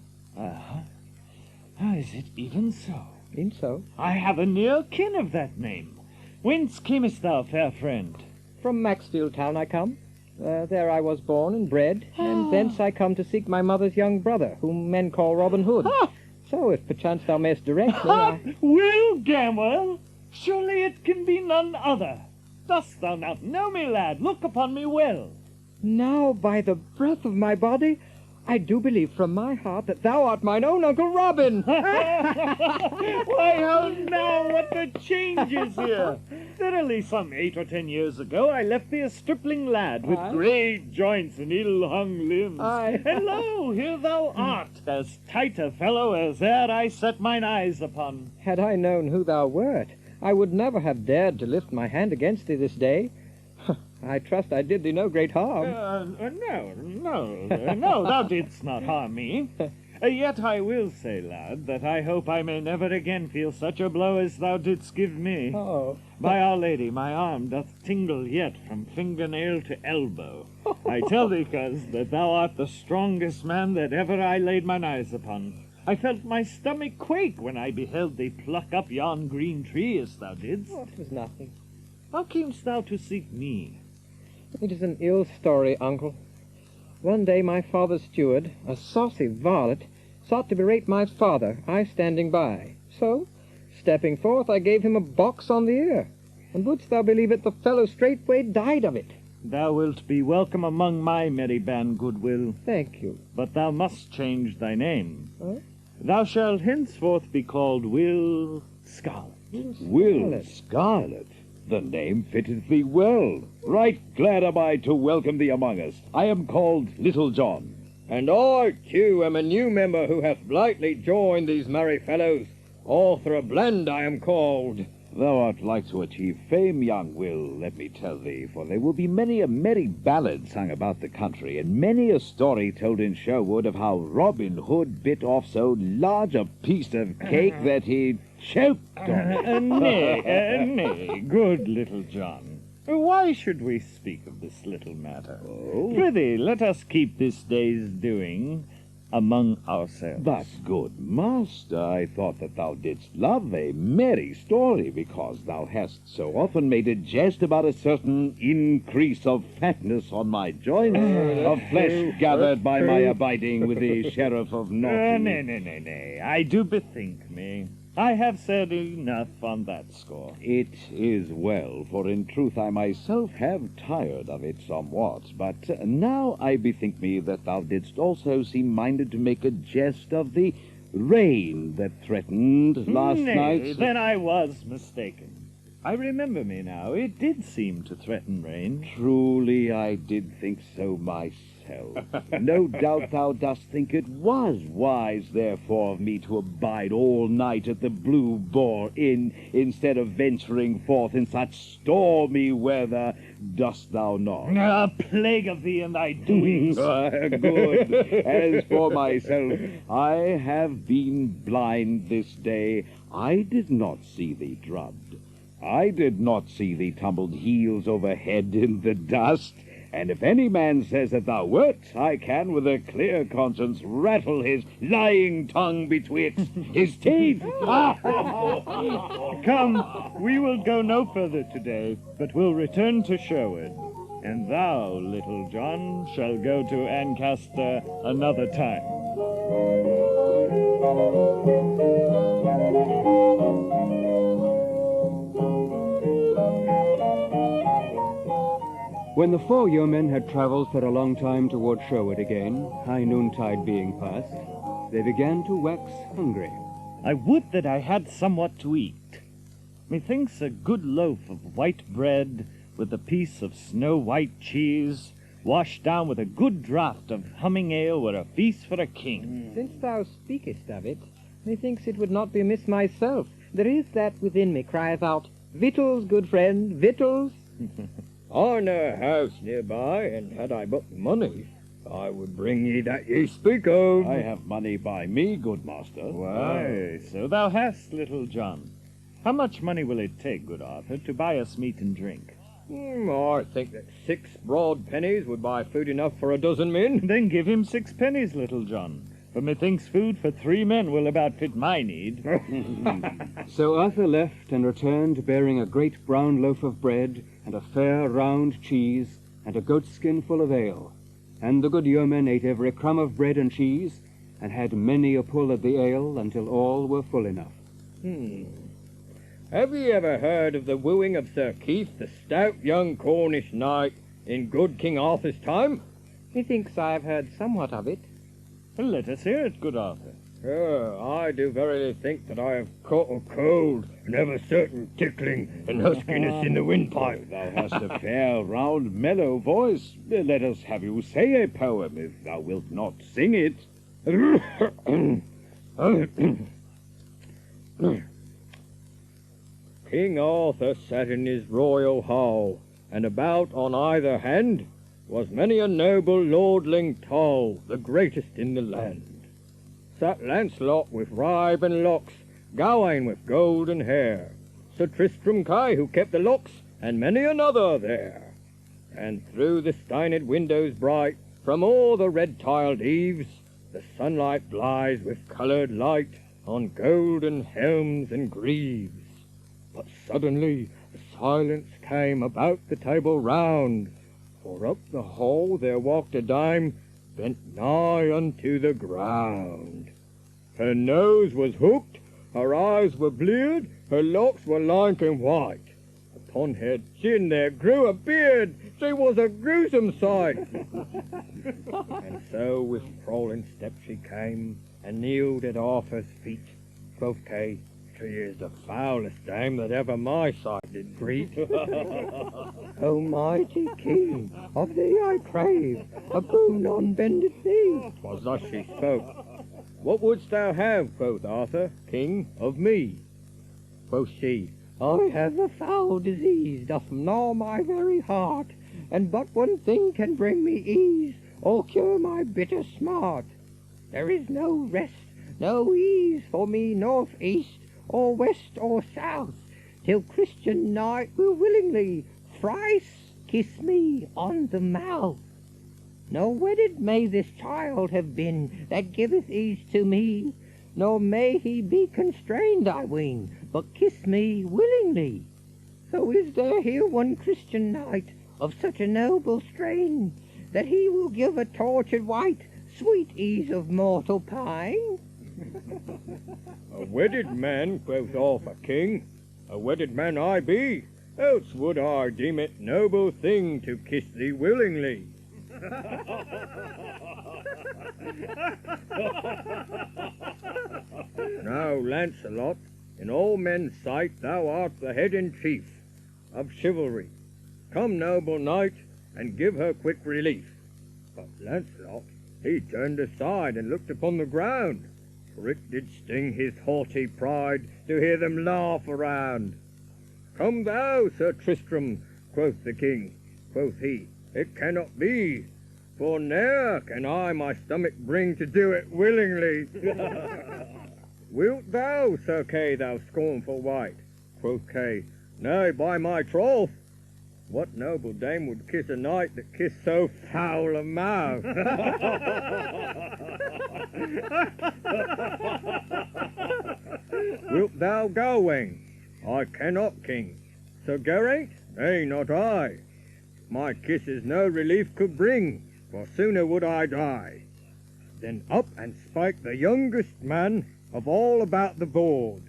Is it even so? Even so. I have a near kin of that name. Whence camest thou, fair friend? From Maxfield town I come. There I was born and bred, and thence I come to seek my mother's young brother, whom men call Robin Hood. So if perchance thou mayst direct me, Will Gamwell? Surely it can be none other. Dost thou not know me, lad? Look upon me well. Now, by the breath of my body, I do believe from my heart that thou art mine own Uncle Robin. Why, how now, what the change is here? Verily, some 8 or 10 years ago, I left thee a stripling lad with great joints and ill-hung limbs. And lo, here thou art, as tight a fellow as e'er I set mine eyes upon. Had I known who thou wert, I would never have dared to lift my hand against thee this day. I trust I did thee no great harm. No, thou didst not harm me. Yet I will say, lad, that I hope I may never again feel such a blow as thou didst give me. By Our Lady, my arm doth tingle yet from fingernail to elbow. I tell thee, coz, that thou art the strongest man that ever I laid mine eyes upon. I felt my stomach quake when I beheld thee pluck up yon green tree as thou didst. It was nothing. How camest thou to seek me? It is an ill story, uncle. One day my father's steward, a saucy varlet, sought to berate my father, I standing by. So, stepping forth, I gave him a box on the ear. And wouldst thou believe it, the fellow straightway died of it. Thou wilt be welcome among my merry band, Goodwill. Thank you. But thou must change thy name. Huh? Thou shalt henceforth be called Will Scarlet. Will Scarlet? The name fitteth thee well. Right glad am I to welcome thee among us. I am called Little John. And I, too, am a new member who hath blithely joined these merry fellows. Arthur of Blend I am called. Thou art like to achieve fame, young Will, let me tell thee, for there will be many a merry ballad sung about the country, and many a story told in Sherwood of how Robin Hood bit off so large a piece of cake that he choked on. Nay, good Little John. Why should we speak of this little matter? Prithee, let us keep this day's doing among ourselves. But, good master, I thought that thou didst love a merry story, because thou hast so often made a jest about a certain increase of fatness on my joints, of flesh gathered by my abiding with the Sheriff of Nottingham. Nay, I do bethink me. I have said enough on that score. It is well, for in truth I myself have tired of it somewhat, but now I bethink me that thou didst also seem minded to make a jest of the rain that threatened last night. Then I was mistaken. I remember me now. It did seem to threaten rain. Truly I did think so myself. tell. No doubt thou dost think it was wise, therefore, of me to abide all night at the Blue Boar Inn instead of venturing forth in such stormy weather, dost thou not? A plague of thee and thy doings. Good. As for myself, I have been blind this day. I did not see thee drubbed. I did not see thee tumbled heels over head in the dust. And if any man says that thou wert, I can with a clear conscience rattle his lying tongue betwixt his teeth. Come, we will go no further today, but will return to Sherwood. And thou, Little John, shall go to Ancaster another time. When the 4 yeomen had travelled for a long time toward Sherwood again, high noontide being past, they began to wax hungry. I would that I had somewhat to eat. Methinks a good loaf of white bread, with a piece of snow-white cheese, washed down with a good draught of humming ale, were a feast for a king. Since thou speakest of it, methinks it would not be amiss myself. There is that within me crieth out, "Victuals, good friend, victuals!" I know a house nearby, and had I but money, I would bring ye that ye speak of. I have money by me, good master. Why, so thou hast, Little John. How much money will it take, good Arthur, to buy us meat and drink? I think that 6 broad pennies would buy food enough for a dozen men. Then give him 6 pennies, Little John. For methinks food for 3 men will about fit my need. So Arthur left and returned bearing a great brown loaf of bread and a fair round cheese and a goatskin full of ale. And the good yeomen ate every crumb of bread and cheese and had many a pull at the ale until all were full enough. Have ye ever heard of the wooing of Sir Keith, the stout young Cornish knight, in good King Arthur's time? Methinks I have heard somewhat of it. Let us hear it, good Arthur. I do verily think that I have caught a cold, and have a certain tickling and huskiness in the windpipe. Thou hast a fair, round, mellow voice. Let us have you say a poem, if thou wilt not sing it. King Arthur sat in his royal hall, and about on either hand was many a noble lordling tall, the greatest in the land. Sat Lancelot with riven locks, Gawain with golden hair, Sir Tristram Kai who kept the locks, and many another there. And through the steined windows bright, from all the red-tiled eaves, the sunlight flies with coloured light on golden helms and greaves. But suddenly a silence came about the table round, for up the hall there walked a dame, bent nigh unto the ground. Her nose was hooked, her eyes were bleared, her locks were lank and white. Upon her chin there grew a beard, she was a gruesome sight. And so with crawling step she came, and kneeled at Arthur's feet. Quoth Kay, "She is the foulest dame that ever my sight did greet." "O mighty king, of thee I crave a boon on bended knee." 'Twas thus she spoke. "What wouldst thou have," quoth Arthur, "king, of me?" Quoth she, "I have a foul disease, doth gnaw my very heart, and but one thing can bring me ease, or cure my bitter smart. There is no rest, no ease for me north, east, or west, or south, till Christian knight will willingly thrice kiss me on the mouth. Nor wedded may this child have been that giveth ease to me, nor may he be constrained, I ween, but kiss me willingly. So is there here one Christian knight of such a noble strain, that he will give a tortured wight sweet ease of mortal pine?" "A wedded man," quoth Arthur king, "a wedded man I be, else would I deem it noble thing to kiss thee willingly." "Now, Lancelot, in all men's sight thou art the head and chief of chivalry. Come, noble knight, and give her quick relief. But Lancelot, he turned aside and looked upon the ground, for it did sting his haughty pride to hear them laugh around. Come thou, Sir Tristram, quoth the king. Quoth he, it cannot be, for ne'er can I my stomach bring to do it willingly. Wilt thou, Sir Kay, thou scornful wight? Quoth Kay, nay, by my troth. What noble dame would kiss a knight that kissed so foul a mouth? Wilt thou go, Wayne? I cannot, king. Sir Geraint? Nay, not I. My kisses no relief could bring, for sooner would I die. Then up and spake the youngest man of all about the board.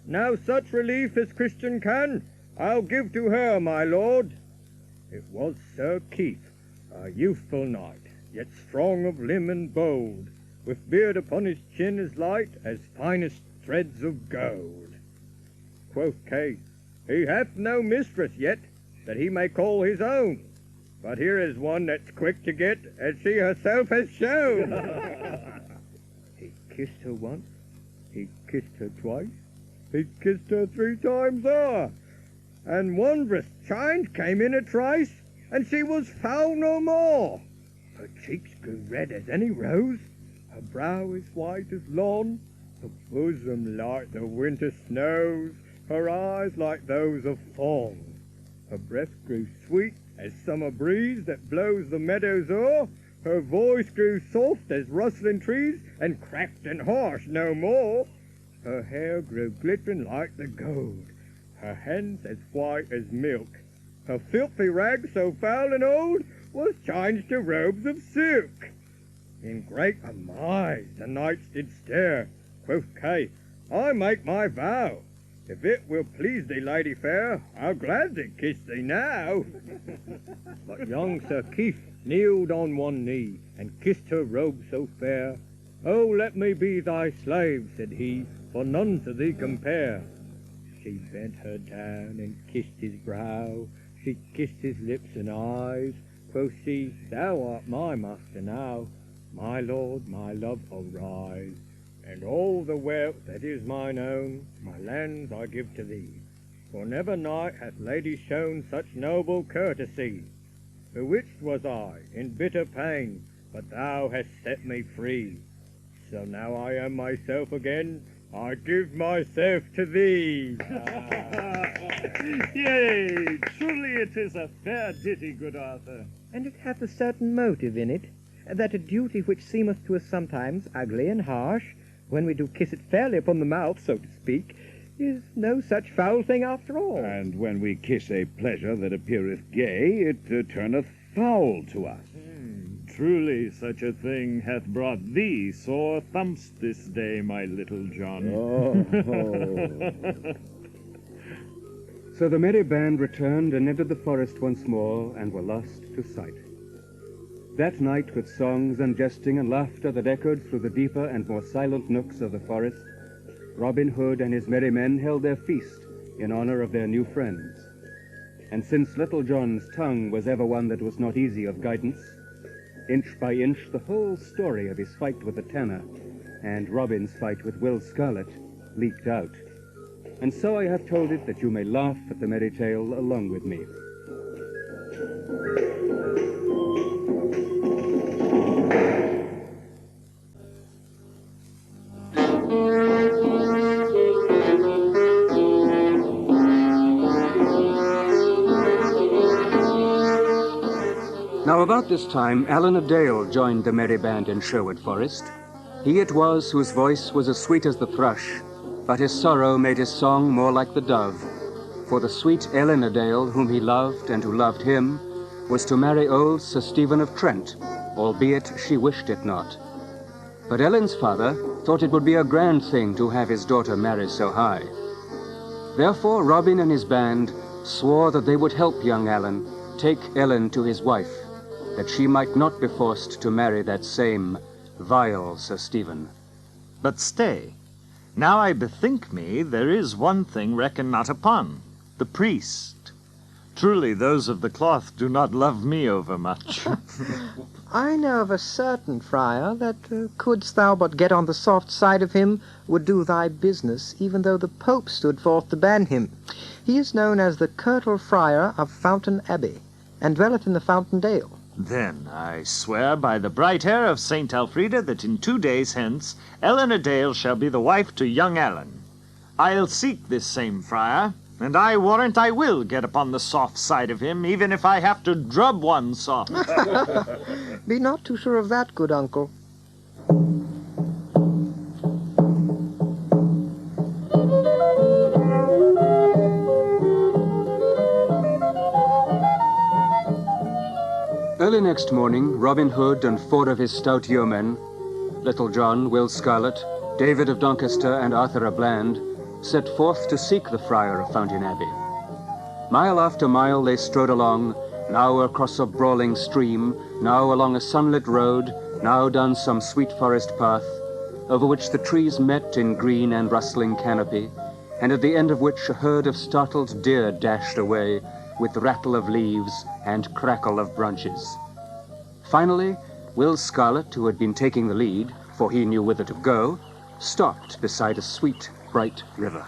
Now such relief as Christian can, I'll give to her, my lord. It was Sir Keith, a youthful knight, yet strong of limb and bold, with beard upon his chin as light as finest threads of gold. Quoth Kay, he hath no mistress yet, that he may call his own, but here is one that's quick to get, as she herself has shown. He kissed her once, he kissed her twice, he kissed her 3 times o'er, and wondrous change came in a trice, and she was foul no more. Her cheeks grew red as any rose, her brow as white as lawn, her bosom like the winter snows, her eyes like those of fawn. Her breath grew sweet as summer breeze that blows the meadows o'er, her voice grew soft as rustling trees, and cracked and harsh no more. Her hair grew glittering like the gold, her hands as white as milk, her filthy rags so foul and old was changed to robes of silk. In great amaze the knights did stare. Quoth Kay, I make my vow, if it will please thee, lady fair, I'll gladly kiss thee now. But young Sir Keith kneeled on one knee, and kissed her robe so fair. Oh, let me be thy slave, said he, for none to thee compare. She bent her down and kissed his brow, she kissed his lips and eyes. Quoth she, thou art my master now, my lord, my love, arise. And all the wealth that is mine own, my lands I give to thee. For never knight hath lady shown such noble courtesy. Bewitched was I, in bitter pain, but thou hast set me free. So now I am myself again, I give myself to thee. Yea, truly it is a fair ditty, good Arthur. And it hath a certain motive in it, that a duty which seemeth to us sometimes ugly and harsh, when we do kiss it fairly upon the mouth, so to speak, is no such foul thing after all. And when we kiss a pleasure that appeareth gay, it turneth foul to us. Truly such a thing hath brought thee sore thumps this day, my little John. So the merry band returned and entered the forest once more, and were lost to sight. That night, with songs and jesting and laughter that echoed through the deeper and more silent nooks of the forest, Robin Hood and his merry men held their feast in honor of their new friends. And since Little John's tongue was ever one that was not easy of guidance, inch by inch the whole story of his fight with the Tanner and Robin's fight with Will Scarlet leaked out. And so I have told it that you may laugh at the merry tale along with me. Now about this time, Allan a Dale joined the merry band in Sherwood Forest. He it was whose voice was as sweet as the thrush, but his sorrow made his song more like the dove. For the sweet Ellen a Dale, whom he loved and who loved him, was to marry old Sir Stephen of Trent, albeit she wished it not. But Ellen's father thought it would be a grand thing to have his daughter marry so high. Therefore Robin and his band swore that they would help young Allan take Ellen to his wife, that she might not be forced to marry that same vile Sir Stephen. But stay, now I bethink me there is one thing reckon not upon, the priest. Truly, those of the cloth do not love me overmuch. I know of a certain friar that, couldst thou but get on the soft side of him, would do thy business, even though the Pope stood forth to ban him. He is known as the Curtal Friar of Fountain Abbey, and dwelleth in the Fountain Dale. Then I swear by the bright hair of Saint Elfrida that in 2 days hence Eleanor Dale shall be the wife to young Alan. I'll seek this same friar, and I warrant I will get upon the soft side of him, even if I have to drub one soft. Be not too sure of that, good uncle. Early next morning, Robin Hood and 4 of his stout yeomen, Little John, Will Scarlet, David of Doncaster, and Arthur a Bland, set forth to seek the Friar of Fountain Abbey. Mile after mile they strode along, now across a brawling stream, now along a sunlit road, now down some sweet forest path, over which the trees met in green and rustling canopy, and at the end of which a herd of startled deer dashed away with rattle of leaves and crackle of branches. Finally, Will Scarlet, who had been taking the lead, for he knew whither to go, stopped beside a sweet, bright river.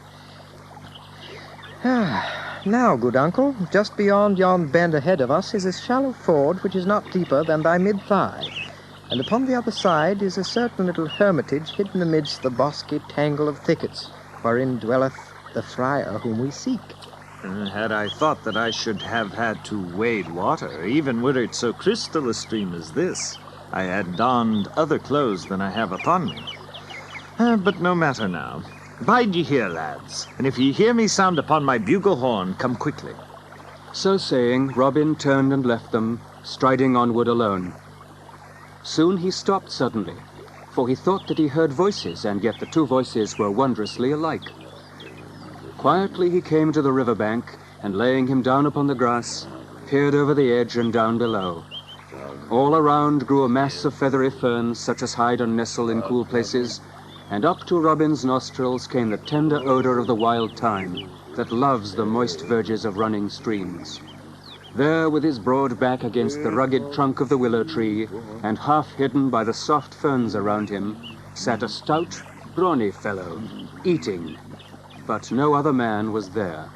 Now, good uncle, just beyond yon bend ahead of us is a shallow ford which is not deeper than thy mid-thigh, and upon the other side is a certain little hermitage hidden amidst the bosky tangle of thickets, wherein dwelleth the friar whom we seek. Had I thought that I should have had to wade water, even were it so crystal a stream as this, I had donned other clothes than I have upon me. But no matter now. Bide ye here, lads, and if ye hear me sound upon my bugle horn, come quickly. So saying, Robin turned and left them, striding onward alone. Soon he stopped suddenly, for he thought that he heard voices, and yet the 2 voices were wondrously alike. Quietly he came to the river bank, and laying him down upon the grass, peered over the edge and down below. All around grew a mass of feathery ferns, such as hide and nestle in cool places, and up to Robin's nostrils came the tender odor of the wild thyme that loves the moist verges of running streams. There, with his broad back against the rugged trunk of the willow tree, and half hidden by the soft ferns around him, sat a stout, brawny fellow, eating, but no other man was there.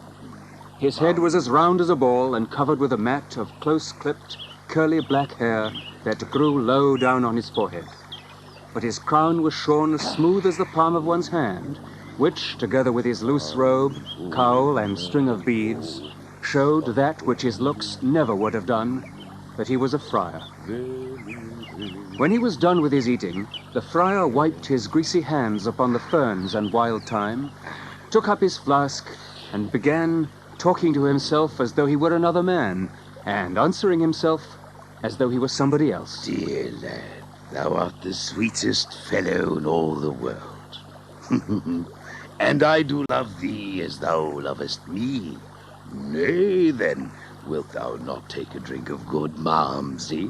His head was as round as a ball and covered with a mat of close-clipped, curly black hair that grew low down on his forehead. But his crown was shorn as smooth as the palm of one's hand, which, together with his loose robe, cowl, and string of beads, showed that which his looks never would have done, that he was a friar. When he was done with his eating, the friar wiped his greasy hands upon the ferns and wild thyme, took up his flask, and began talking to himself as though he were another man, and answering himself as though he was somebody else. Dear lad, thou art the sweetest fellow in all the world. And I do love thee as thou lovest me. Nay, then, wilt thou not take a drink of good Malmsey?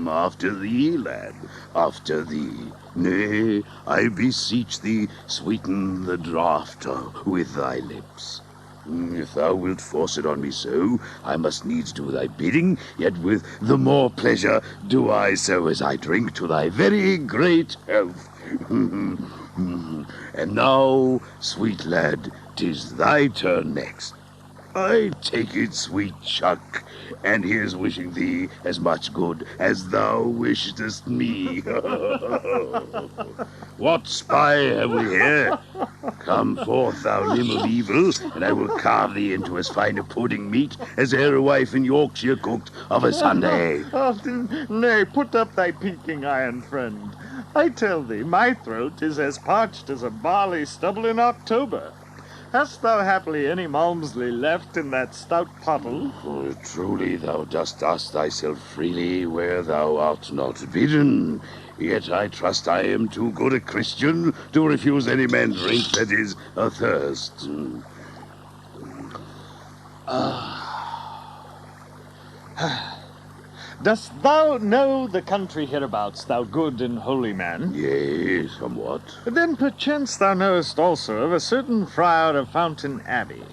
After thee, lad, after thee. Nay, I beseech thee, sweeten the draught with thy lips. If thou wilt force it on me so, I must needs do thy bidding, yet with the more pleasure do I so as I drink to thy very great health. And now, sweet lad, 'tis thy turn next. I take it, sweet Chuck, and here's wishing thee as much good as thou wishedst me. What spy have we here? Come forth, thou limb of evil, and I will carve thee into as fine a pudding meat as e'er a wife in Yorkshire cooked of a Sunday. Nay, put up thy pinking iron, friend. I tell thee, my throat is as parched as a barley stubble in October. Hast thou happily any Malmsley left in that stout pottle? Oh, truly thou dost ask thyself freely where thou art not bidden. Yet I trust I am too good a Christian to refuse any man drink that is athirst. Dost thou know the country hereabouts, thou good and holy man? Yea, somewhat. Then perchance thou knowest also of a certain friar of Fountain Abbey.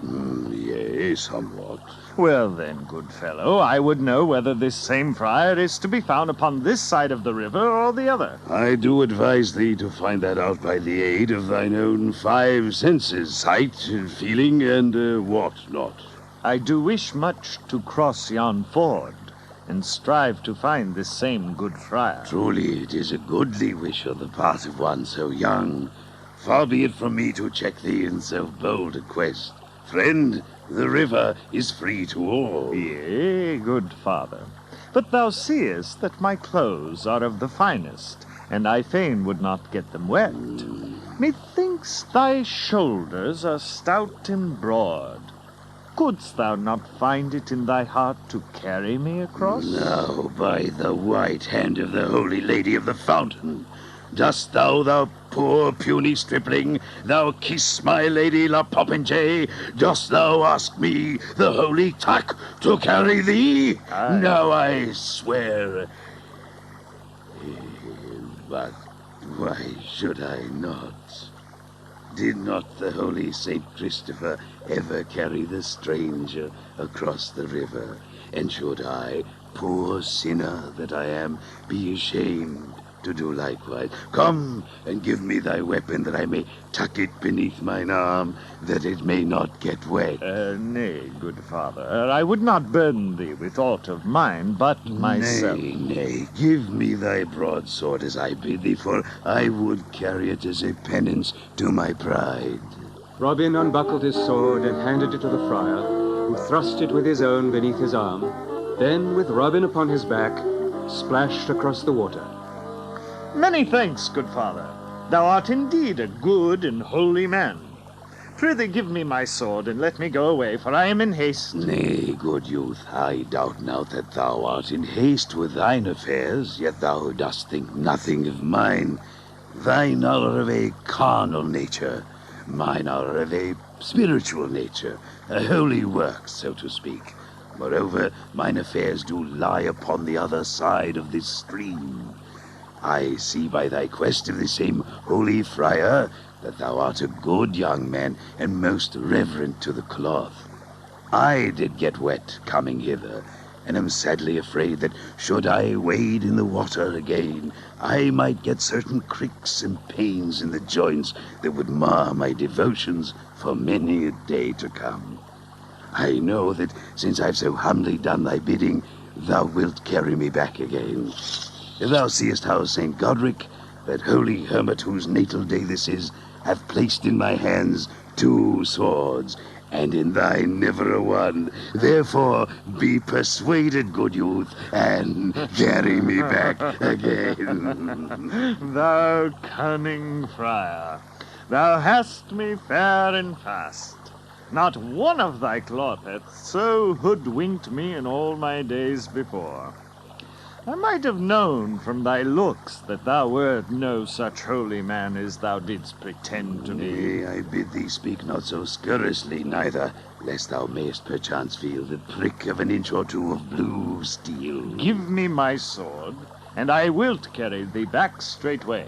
Yea, Nay, somewhat. Well then, good fellow, I would know whether this same friar is to be found upon this side of the river or the other. I do advise thee to find that out by the aid of thine own 5 senses, sight, feeling, and what not. I do wish much to cross yon ford, and strive to find this same good friar. Truly, it is a goodly wish on the part of one so young. Far be it from me to check thee in so bold a quest. Friend, the river is free to all. Yea, good father. But thou seest that my clothes are of the finest, and I fain would not get them wet. Methinks thy shoulders are stout and broad. Couldst thou not find it in thy heart to carry me across? Now, by the white hand of the Holy Lady of the Fountain, dost thou poor puny stripling, thou kiss my lady La Popinjay? Dost thou ask me, the Holy Tuck, to carry thee? Aye. Now I swear. But why should I not? Did not the holy Saint Christopher ever carry the stranger across the river? And should I, poor sinner that I am, be ashamed to do likewise? Come and give me thy weapon, that I may tuck it beneath mine arm, that it may not get wet. Nay, good father, I would not burden thee with aught of mine but myself. Nay, give me thy broadsword as I bid thee, for I would carry it as a penance to my pride. Robin unbuckled his sword and handed it to the friar, who thrust it with his own beneath his arm, then, with Robin upon his back, splashed across the water. Many thanks, good father. Thou art indeed a good and holy man. Prithee give me my sword, and let me go away, for I am in haste. Nay, good youth, I doubt not that thou art in haste with thine affairs, yet thou dost think nothing of mine. Thine are of a carnal nature, mine are of a spiritual nature, a holy work, so to speak. Moreover, mine affairs do lie upon the other side of this stream. I see by thy quest of the same holy friar that thou art a good young man and most reverent to the cloth. I did get wet coming hither, and am sadly afraid that should I wade in the water again, I might get certain cricks and pains in the joints that would mar my devotions for many a day to come. I know that since I've so humbly done thy bidding, thou wilt carry me back again. Thou seest how St. Godric, that holy hermit whose natal day this is, hath placed in my hands 2 swords, and in thine never a one. Therefore be persuaded, good youth, and carry me back again. Thou cunning friar, thou hast me fair and fast. Not one of thy clothes so hoodwinked me in all my days before. I might have known from thy looks that thou wert no such holy man as thou didst pretend to be. Nay, I bid thee speak not so scurrilously, neither, lest thou mayest perchance feel the prick of an inch or 2 of blue steel. Give me my sword, and I wilt carry thee back straightway.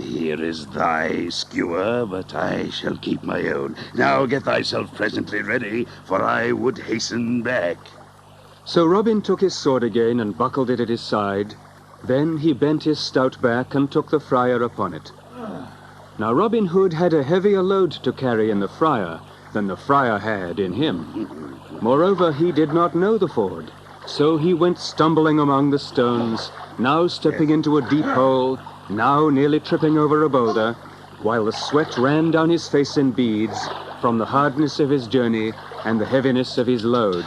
Here is thy skewer, but I shall keep my own. Now get thyself presently ready, for I would hasten back. So Robin took his sword again and buckled it at his side. Then he bent his stout back and took the friar upon it. Now Robin Hood had a heavier load to carry in the friar than the friar had in him. Moreover, he did not know the ford, so he went stumbling among the stones, now stepping into a deep hole, now nearly tripping over a boulder, while the sweat ran down his face in beads from the hardness of his journey and the heaviness of his load.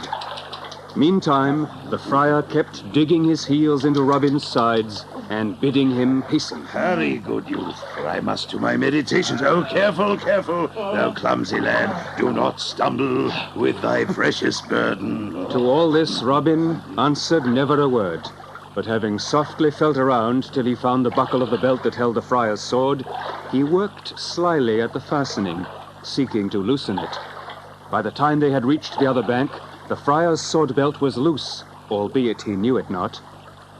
Meantime, the friar kept digging his heels into Robin's sides and bidding him hasten. Hurry, good youth, for I must to my meditations. Oh, careful, careful, thou clumsy lad. Do not stumble with thy precious burden. To all this, Robin answered never a word, but having softly felt around till he found the buckle of the belt that held the friar's sword, he worked slyly at the fastening, seeking to loosen it. By the time they had reached the other bank, the friar's sword belt was loose, albeit he knew it not.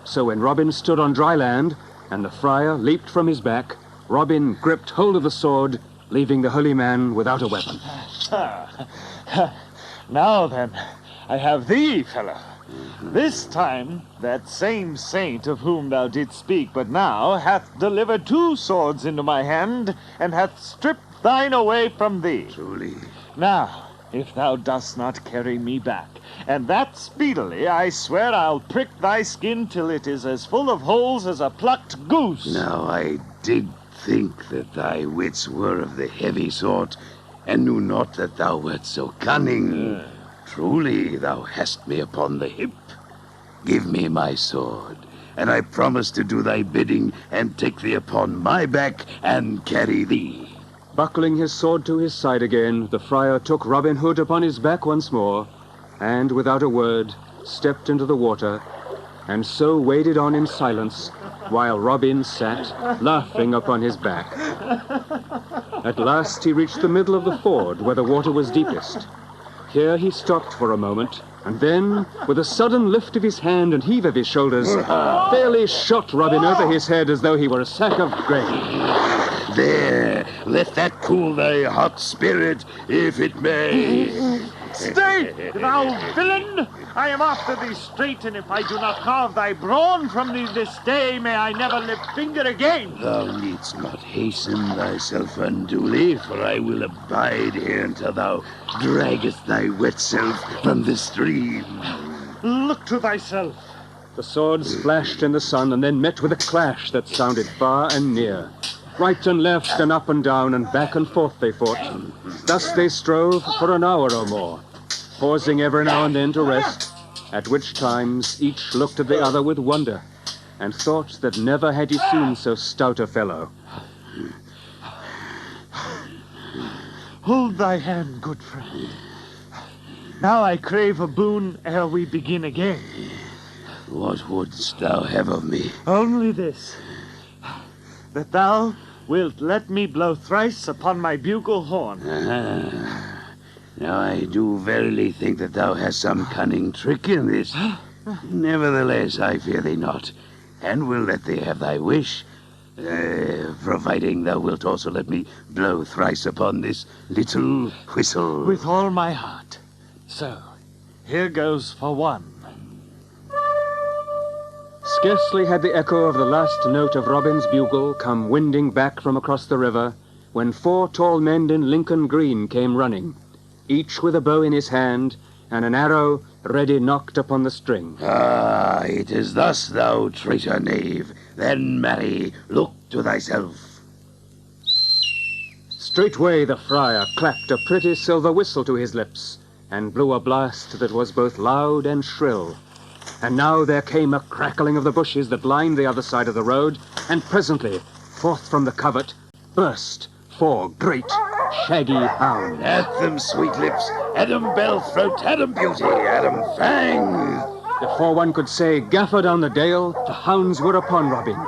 So when Robin stood on dry land, and the friar leaped from his back, Robin gripped hold of the sword, leaving the holy man without a weapon. Now then, I have thee, fellow. This time that same saint of whom thou didst speak but now hath delivered 2 swords into my hand, and hath stripped thine away from thee. Truly. Now, if thou dost not carry me back, and that speedily, I swear I'll prick thy skin till it is as full of holes as a plucked goose. Now I did think that thy wits were of the heavy sort, and knew not that thou wert so cunning. Truly, thou hast me upon the hip. Give me my sword, and I promise to do thy bidding, and take thee upon my back, and carry thee. Buckling his sword to his side again, the friar took Robin Hood upon his back once more, and without a word, stepped into the water, and so waded on in silence, while Robin sat, laughing upon his back. At last he reached the middle of the ford, where the water was deepest. Here he stopped for a moment, and then, with a sudden lift of his hand and heave of his shoulders, fairly shot Robin over his head as though he were a sack of grain. There, let that cool thy hot spirit, if it may. Stay, thou villain! I am after thee straight, and if I do not carve thy brawn from thee this day, may I never lift finger again. Thou needst not hasten thyself unduly, for I will abide here until thou draggest thy wet self from the stream. Look to thyself. The swords flashed in the sun, and then met with a clash that sounded far and near. Right and left and up and down and back and forth they fought. Thus they strove for an hour or more, pausing every now and then to rest, at which times each looked at the other with wonder, and thought that never had he seen so stout a fellow. Hold thy hand, good friend. Now I crave a boon ere we begin again. What wouldst thou have of me? Only this, that thou wilt let me blow thrice upon my bugle horn. Now I do verily think that thou hast some cunning trick in this. Nevertheless, I fear thee not, and will let thee have thy wish, providing thou wilt also let me blow thrice upon this little whistle. With all my heart. So, here goes for one. Scarcely had the echo of the last note of Robin's bugle come winding back from across the river, when 4 tall men in Lincoln green came running, each with a bow in his hand, and an arrow ready knocked upon the string. Ah, it is thus, thou traitor knave. Then, marry, look to thyself. Straightway the friar clapped a pretty silver whistle to his lips, and blew a blast that was both loud and shrill. And now there came a crackling of the bushes that lined the other side of the road, and presently, forth from the covert, burst 4 great, shaggy hounds. At them, sweet lips, at 'em, bell throat, at 'em, beauty, at 'em, fang. Before one could say gaffer down the dale, the hounds were upon Robin,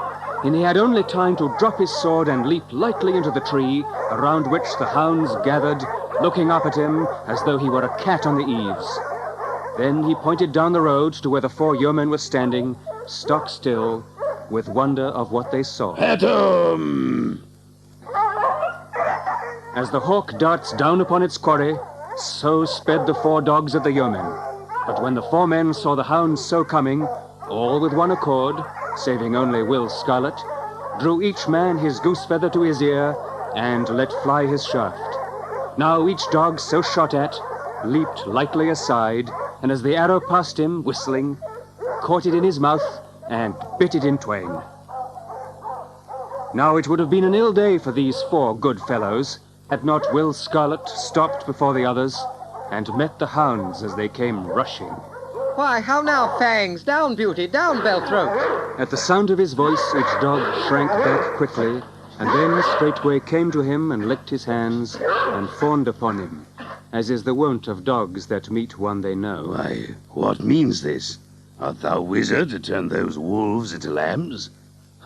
and he had only time to drop his sword and leap lightly into the tree, around which the hounds gathered, looking up at him as though he were a cat on the eaves. Then he pointed down the road to where the 4 yeomen were standing, stock still, with wonder of what they saw. At 'em! As the hawk darts down upon its quarry, so sped the 4 dogs at the yeomen. But when the 4 men saw the hounds so coming, all with one accord, saving only Will Scarlet, drew each man his goose feather to his ear, and let fly his shaft. Now each dog so shot at leaped lightly aside, and as the arrow passed him, whistling, caught it in his mouth and bit it in twain. Now it would have been an ill day for these 4 good fellows, had not Will Scarlet stopped before the others, and met the hounds as they came rushing. Why, how now, Fangs? Down, Beauty, down, Bellthroat. At the sound of his voice, each dog shrank back quickly, and then straightway came to him and licked his hands and fawned upon him, as is the wont of dogs that meet one they know. Why, what means this? Art thou wizard to turn those wolves into lambs?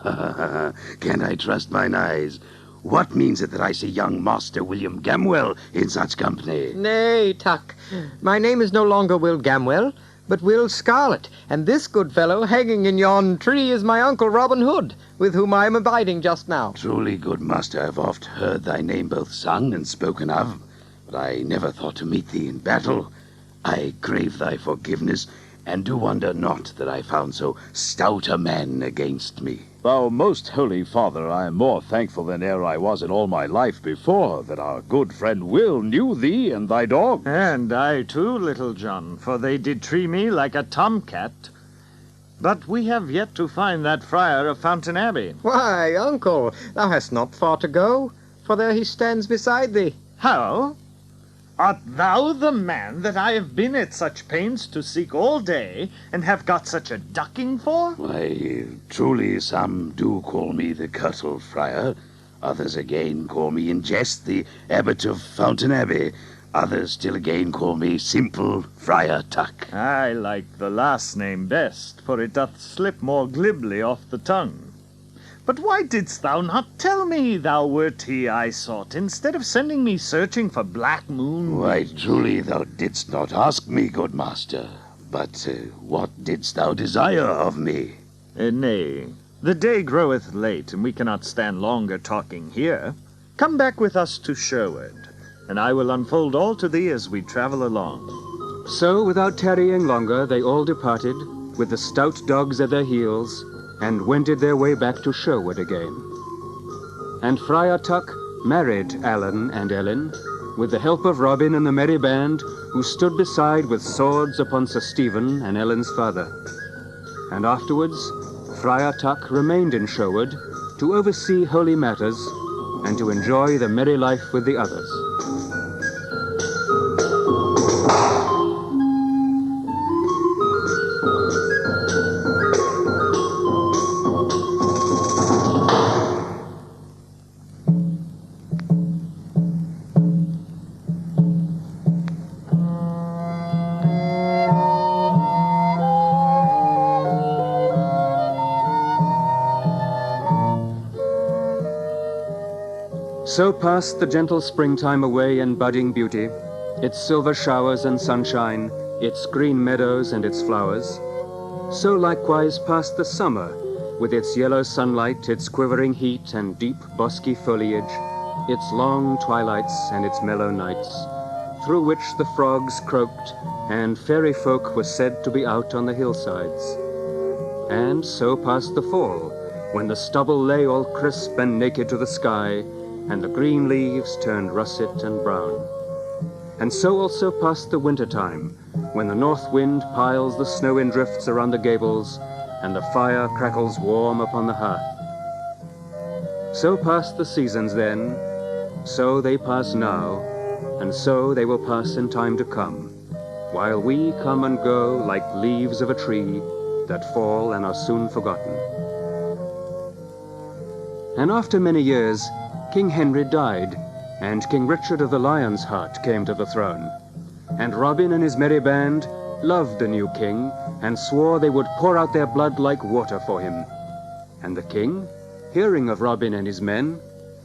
Can I trust mine eyes? What means it that I see young Master William Gamwell in such company? Nay, Tuck, my name is no longer Will Gamwell, but Will Scarlet, and this good fellow hanging in yon tree is my uncle Robin Hood, with whom I am abiding just now. Truly, good master, I have oft heard thy name both sung and spoken of, but I never thought to meet thee in battle. I crave thy forgiveness, and do wonder not that I found so stout a man against me. Thou most holy father, I am more thankful than e'er I was in all my life before, that our good friend Will knew thee and thy dog. And I too, Little John, for they did tree me like a tomcat. But we have yet to find that friar of Fountain Abbey. Why, uncle, thou hast not far to go, for there he stands beside thee. How? Art thou the man that I have been at such pains to seek all day, and have got such a ducking for? Why, truly some do call me the Cuttle Friar. Others again call me in jest the Abbot of Fountain Abbey. Others still again call me simple Friar Tuck. I like the last name best, for it doth slip more glibly off the tongue. But why didst thou not tell me thou wert he I sought, instead of sending me searching for black moon? Why, truly thou didst not ask me, good master. But what didst thou desire of me? Nay, the day groweth late, and we cannot stand longer talking here. Come back with us to Sherwood, and I will unfold all to thee as we travel along. So, without tarrying longer, they all departed, with the stout dogs at their heels, and wended their way back to Sherwood again. And Friar Tuck married Alan and Ellen, with the help of Robin and the merry band, who stood beside with swords upon Sir Stephen and Ellen's father. And afterwards, Friar Tuck remained in Sherwood to oversee holy matters and to enjoy the merry life with the others. So passed the gentle springtime away in budding beauty, its silver showers and sunshine, its green meadows and its flowers. So likewise passed the summer, with its yellow sunlight, its quivering heat and deep bosky foliage, its long twilights and its mellow nights, through which the frogs croaked and fairy folk were said to be out on the hillsides. And so passed the fall, when the stubble lay all crisp and naked to the sky, and the green leaves turned russet and brown. And so also passed the winter time, when the north wind piles the snow in drifts around the gables, and the fire crackles warm upon the hearth. So passed the seasons then, so they pass now, and so they will pass in time to come, while we come and go like leaves of a tree that fall and are soon forgotten. And after many years, King Henry died, and King Richard of the Lion's Heart came to the throne. And Robin and his merry band loved the new king, and swore they would pour out their blood like water for him. And the king, hearing of Robin and his men,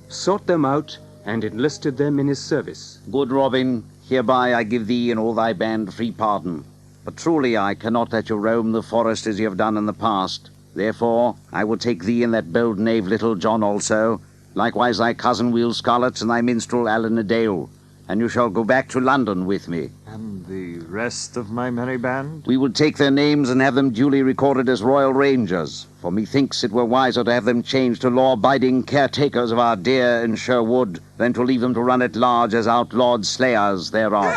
sought them out and enlisted them in his service. Good Robin, hereby I give thee and all thy band free pardon. But truly I cannot let you roam the forest as you have done in the past. Therefore I will take thee and that bold knave Little John also, likewise thy cousin Will Scarlet and thy minstrel Alan a Dale, and you shall go back to London with me. And the rest of my merry band? We will take their names and have them duly recorded as royal rangers, for methinks it were wiser to have them changed to law-abiding caretakers of our deer in Sherwood than to leave them to run at large as outlawed slayers thereof.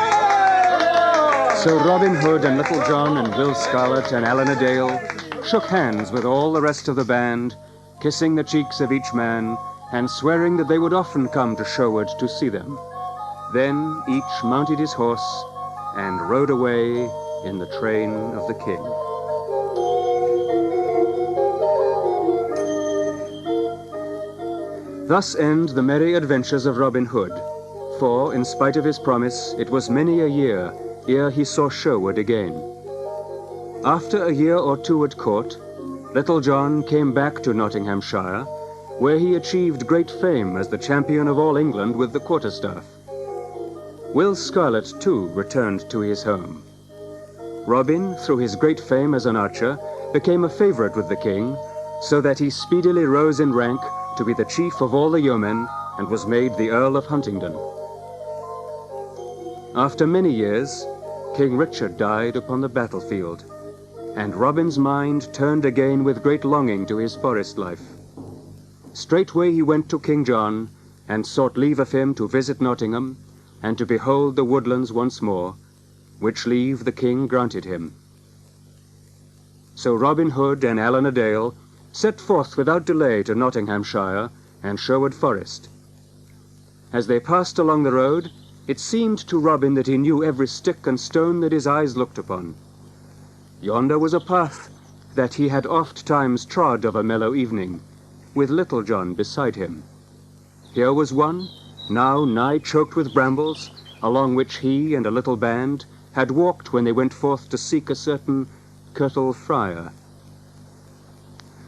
So Robin Hood and Little John and Will Scarlet and Alan a Dale shook hands with all the rest of the band, kissing the cheeks of each man, and swearing that they would often come to Sherwood to see them. Then each mounted his horse and rode away in the train of the king. Thus end the merry adventures of Robin Hood, for, in spite of his promise, it was many a year ere he saw Sherwood again. After a year or two at court, Little John came back to Nottinghamshire, where he achieved great fame as the champion of all England with the quarterstaff. Will Scarlet, too, returned to his home. Robin, through his great fame as an archer, became a favorite with the king, so that he speedily rose in rank to be the chief of all the yeomen and was made the Earl of Huntingdon. After many years, King Richard died upon the battlefield, and Robin's mind turned again with great longing to his forest life. Straightway he went to King John, and sought leave of him to visit Nottingham, and to behold the woodlands once more, which leave the king granted him. So Robin Hood and Allen a Dale set forth without delay to Nottinghamshire and Sherwood Forest. As they passed along the road, it seemed to Robin that he knew every stick and stone that his eyes looked upon. Yonder was a path that he had oft times trod of a mellow evening, with Little John beside him. Here was one, now nigh choked with brambles, along which he and a little band had walked when they went forth to seek a certain curtal friar.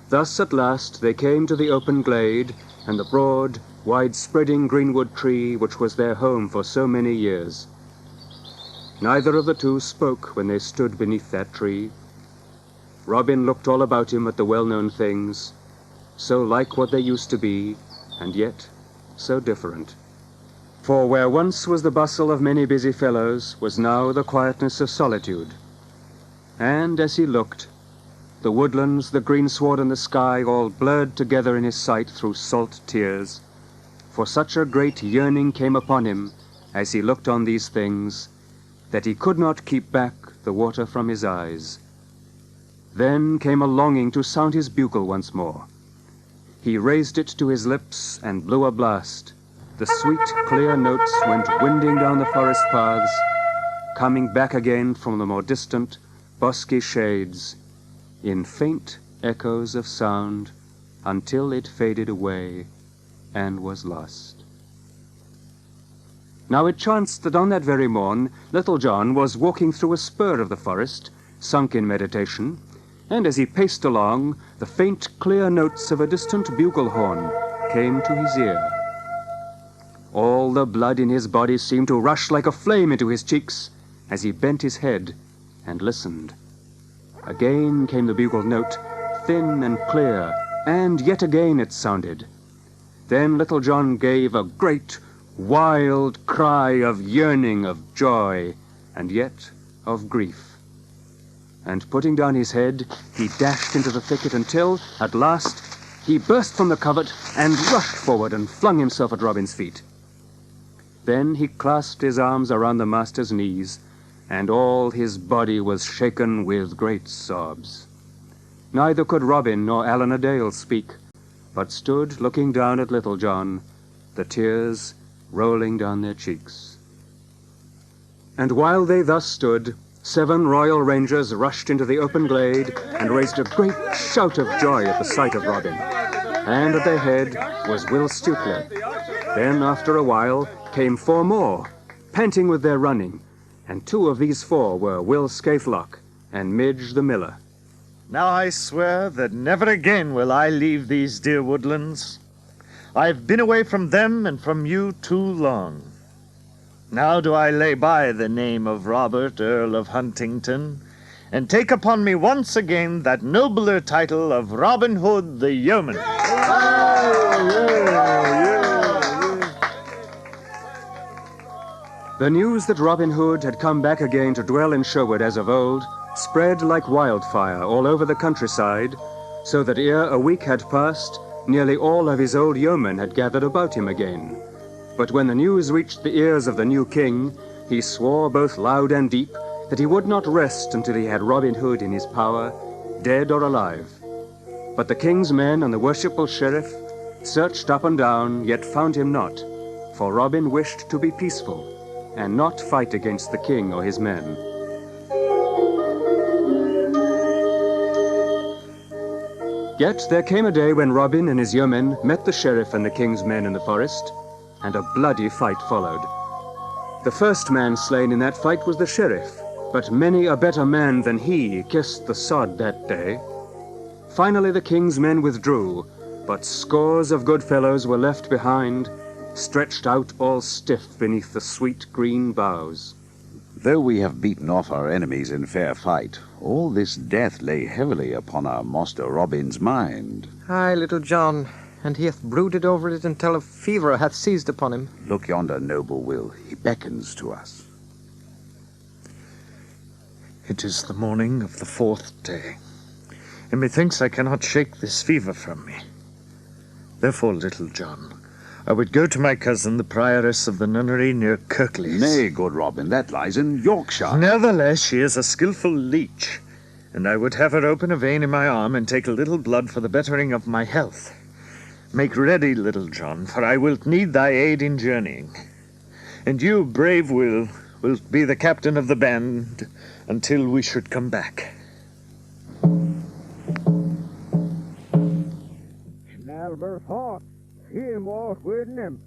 Thus at last they came to the open glade and the broad, wide-spreading greenwood tree which was their home for so many years. Neither of the two spoke when they stood beneath that tree. Robin looked all about him at the well-known things, so like what they used to be, and yet so different. For where once was the bustle of many busy fellows, was now the quietness of solitude. And as he looked, the woodlands, the greensward, and the sky all blurred together in his sight through salt tears. For such a great yearning came upon him as he looked on these things, that he could not keep back the water from his eyes. Then came a longing to sound his bugle once more. He raised it to his lips and blew a blast. The sweet, clear notes went winding down the forest paths, coming back again from the more distant, bosky shades, in faint echoes of sound, until it faded away and was lost. Now it chanced that on that very morn, Little John was walking through a spur of the forest, sunk in meditation, and as he paced along, the faint, clear notes of a distant bugle horn came to his ear. All the blood in his body seemed to rush like a flame into his cheeks as he bent his head and listened. Again came the bugle note, thin and clear, and yet again it sounded. Then Little John gave a great, wild cry of yearning, of joy, and yet of grief. And putting down his head, he dashed into the thicket until, at last, he burst from the covert and rushed forward and flung himself at Robin's feet. Then he clasped his arms around the master's knees, and all his body was shaken with great sobs. Neither could Robin nor Allen a Dale speak, but stood looking down at Little John, the tears rolling down their cheeks. And while they thus stood, 7 royal rangers rushed into the open glade and raised a great shout of joy at the sight of Robin. And at their head was Will Scarlet. Then, after a while, came 4 more, panting with their running, and 2 of these 4 were Will Scarlet and Midge the miller. Now I swear that never again will I leave these dear woodlands. I've been away from them and from you too long. Now do I lay by the name of Robert, Earl of Huntington, and take upon me once again that nobler title of Robin Hood the Yeoman. The news that Robin Hood had come back again to dwell in Sherwood as of old spread like wildfire all over the countryside, so that ere a week had passed, nearly all of his old yeomen had gathered about him again. But when the news reached the ears of the new king, he swore both loud and deep that he would not rest until he had Robin Hood in his power, dead or alive. But the king's men and the worshipful sheriff searched up and down, yet found him not, for Robin wished to be peaceful, and not fight against the king or his men. Yet there came a day when Robin and his yeomen met the sheriff and the king's men in the forest, and a bloody fight followed. The first man slain in that fight was the sheriff, but many a better man than he kissed the sod that day. Finally the king's men withdrew, but scores of good fellows were left behind, stretched out all stiff beneath the sweet green boughs. Though we have beaten off our enemies in fair fight, all this death lay heavily upon our Master Robin's mind. Aye, Little John, and he hath brooded over it until a fever hath seized upon him. Look yonder, noble Will, he beckons to us. It is the morning of the 4th day, and methinks I cannot shake this fever from me. Therefore, Little John, I would go to my cousin, the prioress of the nunnery near Kirklees. Nay, good Robin, that lies in Yorkshire. Nevertheless, she is a skilful leech, and I would have her open a vein in my arm and take a little blood for the bettering of my health. Make ready, Little John, for I will need thy aid in journeying. And you, brave Will, wilt be the captain of the band until we should come back. Nalber's hot. Him off with him.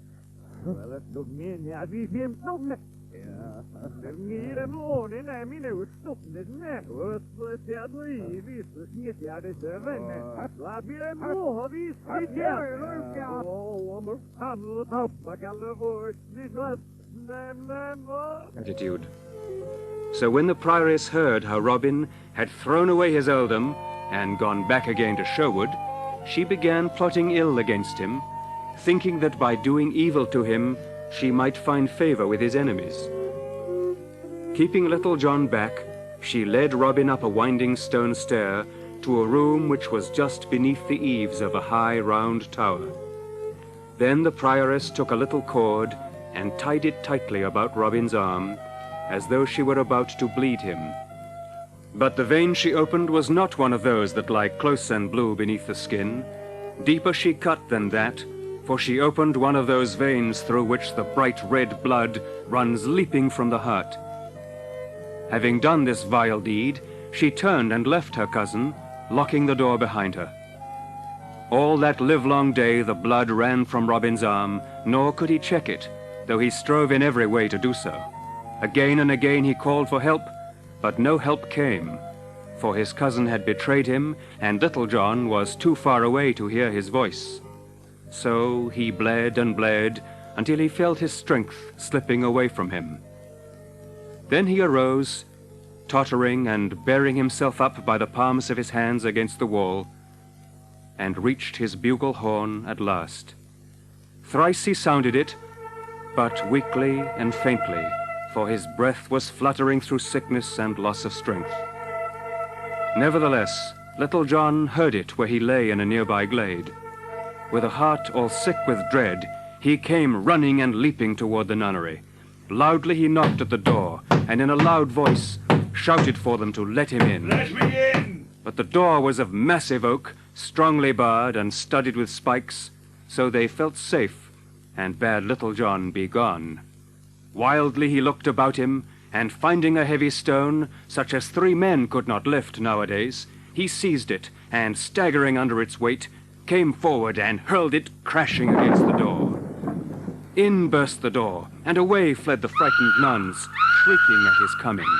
Well, let's look in. Ja, vi him stoppet. Ja, det morgon är min nu stoppet med. Och så ser jag då i vis och snittar det söven. Vad blir det må vi snittar? Åh, om han och tappa kallar vårt snittar. Attitude. So when the prioress heard how Robin had thrown away his earldom and gone back again to Sherwood, she began plotting ill against him, thinking that by doing evil to him, she might find favor with his enemies. Keeping Little John back, she led Robin up a winding stone stair to a room which was just beneath the eaves of a high round tower. Then the prioress took a little cord and tied it tightly about Robin's arm, as though she were about to bleed him. But the vein she opened was not one of those that lie close and blue beneath the skin. Deeper she cut than that, for she opened one of those veins through which the bright red blood runs leaping from the heart. Having done this vile deed, she turned and left her cousin, locking the door behind her. All that livelong day the blood ran from Robin's arm, nor could he check it, though he strove in every way to do so. Again and again he called for help, but no help came, for his cousin had betrayed him, and Little John was too far away to hear his voice. So he bled and bled until he felt his strength slipping away from him. Then he arose, tottering and bearing himself up by the palms of his hands against the wall, and reached his bugle horn at last. Thrice he sounded it, but weakly and faintly, for his breath was fluttering through sickness and loss of strength. Nevertheless, Little John heard it where he lay in a nearby glade. With a heart all sick with dread, he came running and leaping toward the nunnery. Loudly he knocked at the door, and in a loud voice shouted for them to let him in. Let me in! But the door was of massive oak, strongly barred and studded with spikes, so they felt safe, and bade Little John be gone. Wildly he looked about him, and finding a heavy stone, such as 3 men could not lift nowadays, he seized it, and staggering under its weight, came forward and hurled it crashing against the door. In burst the door, and away fled the frightened nuns, shrieking at his coming.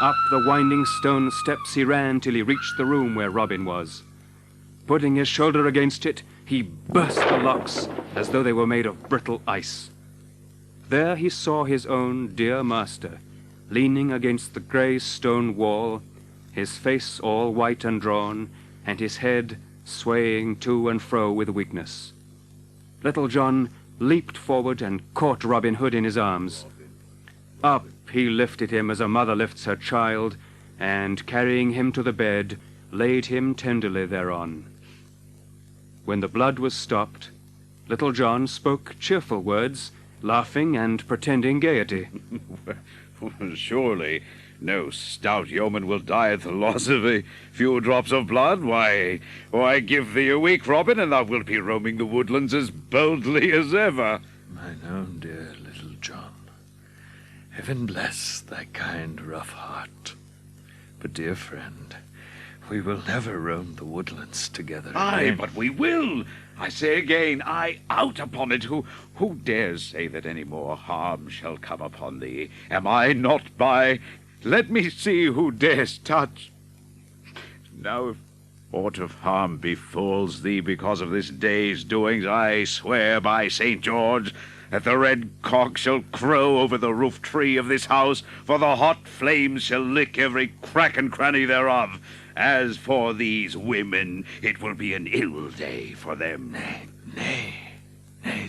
Up the winding stone steps he ran till he reached the room where Robin was. Putting his shoulder against it, he burst the locks as though they were made of brittle ice. There he saw his own dear master, leaning against the grey stone wall, his face all white and drawn, and his head swaying to and fro with weakness. Little John leaped forward and caught Robin Hood in his arms. Up he lifted him as a mother lifts her child, and carrying him to the bed, laid him tenderly thereon. When the blood was stopped, Little John spoke cheerful words, laughing and pretending gaiety. Surely no stout yeoman will die at the loss of a few drops of blood. Why, give thee a week, Robin, and thou wilt be roaming the woodlands as boldly as ever. Mine own dear Little John, heaven bless thy kind rough heart. But, dear friend, we will never roam the woodlands together. Aye, but we will. I say again, out upon it. Who dares say that any more harm shall come upon thee? Am I not by? Let me see who dares touch. Now, if aught of harm befalls thee because of this day's doings, I swear by St. George that the red cock shall crow over the roof tree of this house, for the hot flames shall lick every crack and cranny thereof. As for these women, it will be an ill day for them. Nay,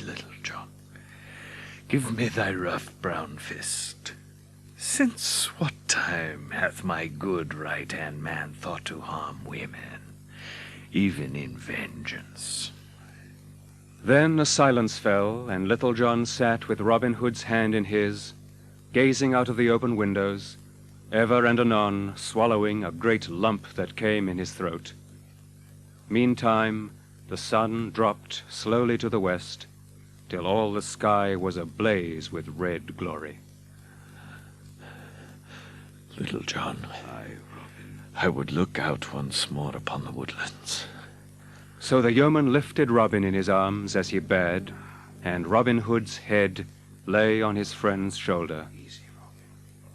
Little John. Give me thy rough brown fist. Since what time hath my good right-hand man thought to harm women, even in vengeance? Then a silence fell, and Little John sat with Robin Hood's hand in his, gazing out of the open windows, ever and anon swallowing a great lump that came in his throat. Meantime, the sun dropped slowly to the west, till all the sky was ablaze with red glory. Little John, I would look out once more upon the woodlands. So the yeoman lifted Robin in his arms as he bade, and Robin Hood's head lay on his friend's shoulder.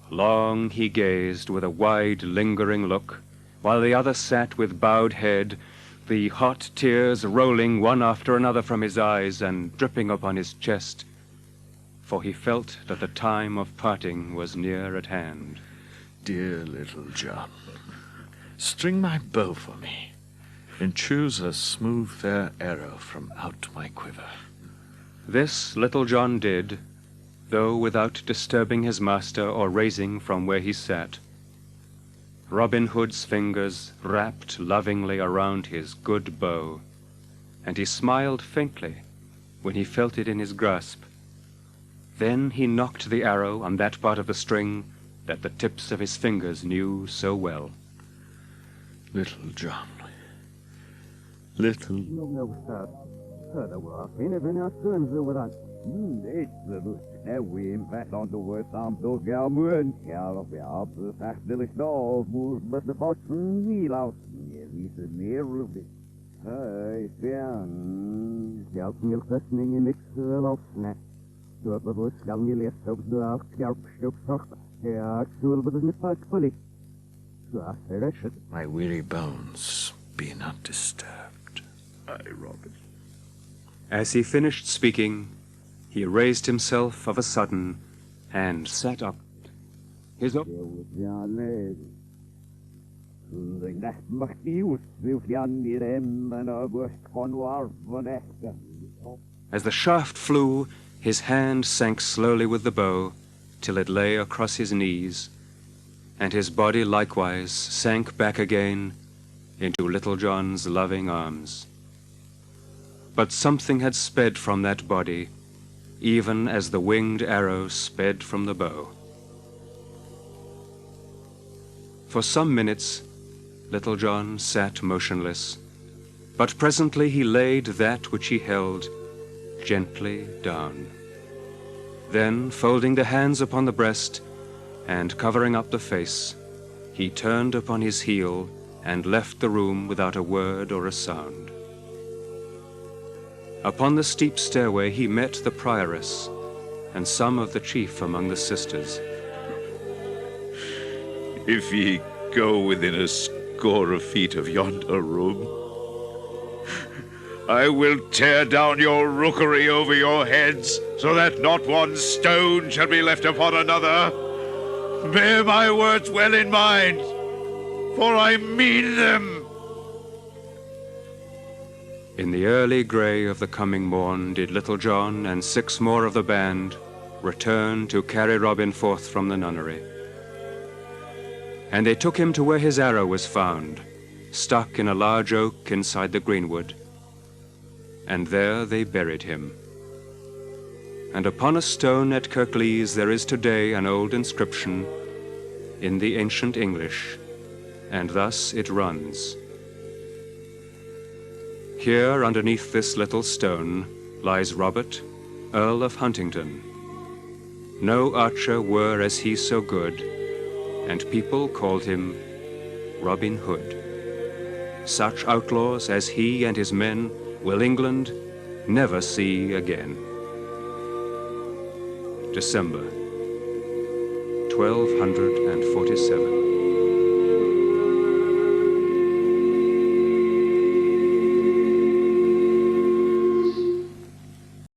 Long he gazed with a wide, lingering look, while the other sat with bowed head, the hot tears rolling one after another from his eyes and dripping upon his chest, for he felt that the time of parting was near at hand. Dear Little John, string my bow for me, and choose a smooth fair arrow from out my quiver. This Little John did, though without disturbing his master or raising from where he sat. Robin Hood's fingers wrapped lovingly around his good bow, and he smiled faintly when he felt it in his grasp. Then he knocked the arrow on that part of the string that the tips of his fingers knew so well. Little John, little... My weary bones be not disturbed. Aye, Robin. As he finished speaking, he raised himself of a sudden and sat up. His As the shaft flew, his hand sank slowly with the bow till it lay across his knees, and his body likewise sank back again into Little John's loving arms. But something had sped from that body, even as the winged arrow sped from the bow. For some minutes, Little John sat motionless, but presently he laid that which he held gently down. Then, folding the hands upon the breast and covering up the face, he turned upon his heel and left the room without a word or a sound. Upon the steep stairway he met the prioress and some of the chief among the sisters. If ye go within a score of feet of yonder room, I will tear down your rookery over your heads, so that not one stone shall be left upon another. Bear my words well in mind, for I mean them. In the early grey of the coming morn did Little John and 6 more of the band return to carry Robin forth from the nunnery. And they took him to where his arrow was found, stuck in a large oak inside the greenwood. And there they buried him. And upon a stone at Kirklees there is today an old inscription in the ancient English, and thus it runs. Here underneath this little stone lies Robert, Earl of Huntingdon. No archer were as he so good, and people called him Robin Hood. Such outlaws as he and his men will England never see again. December 1247.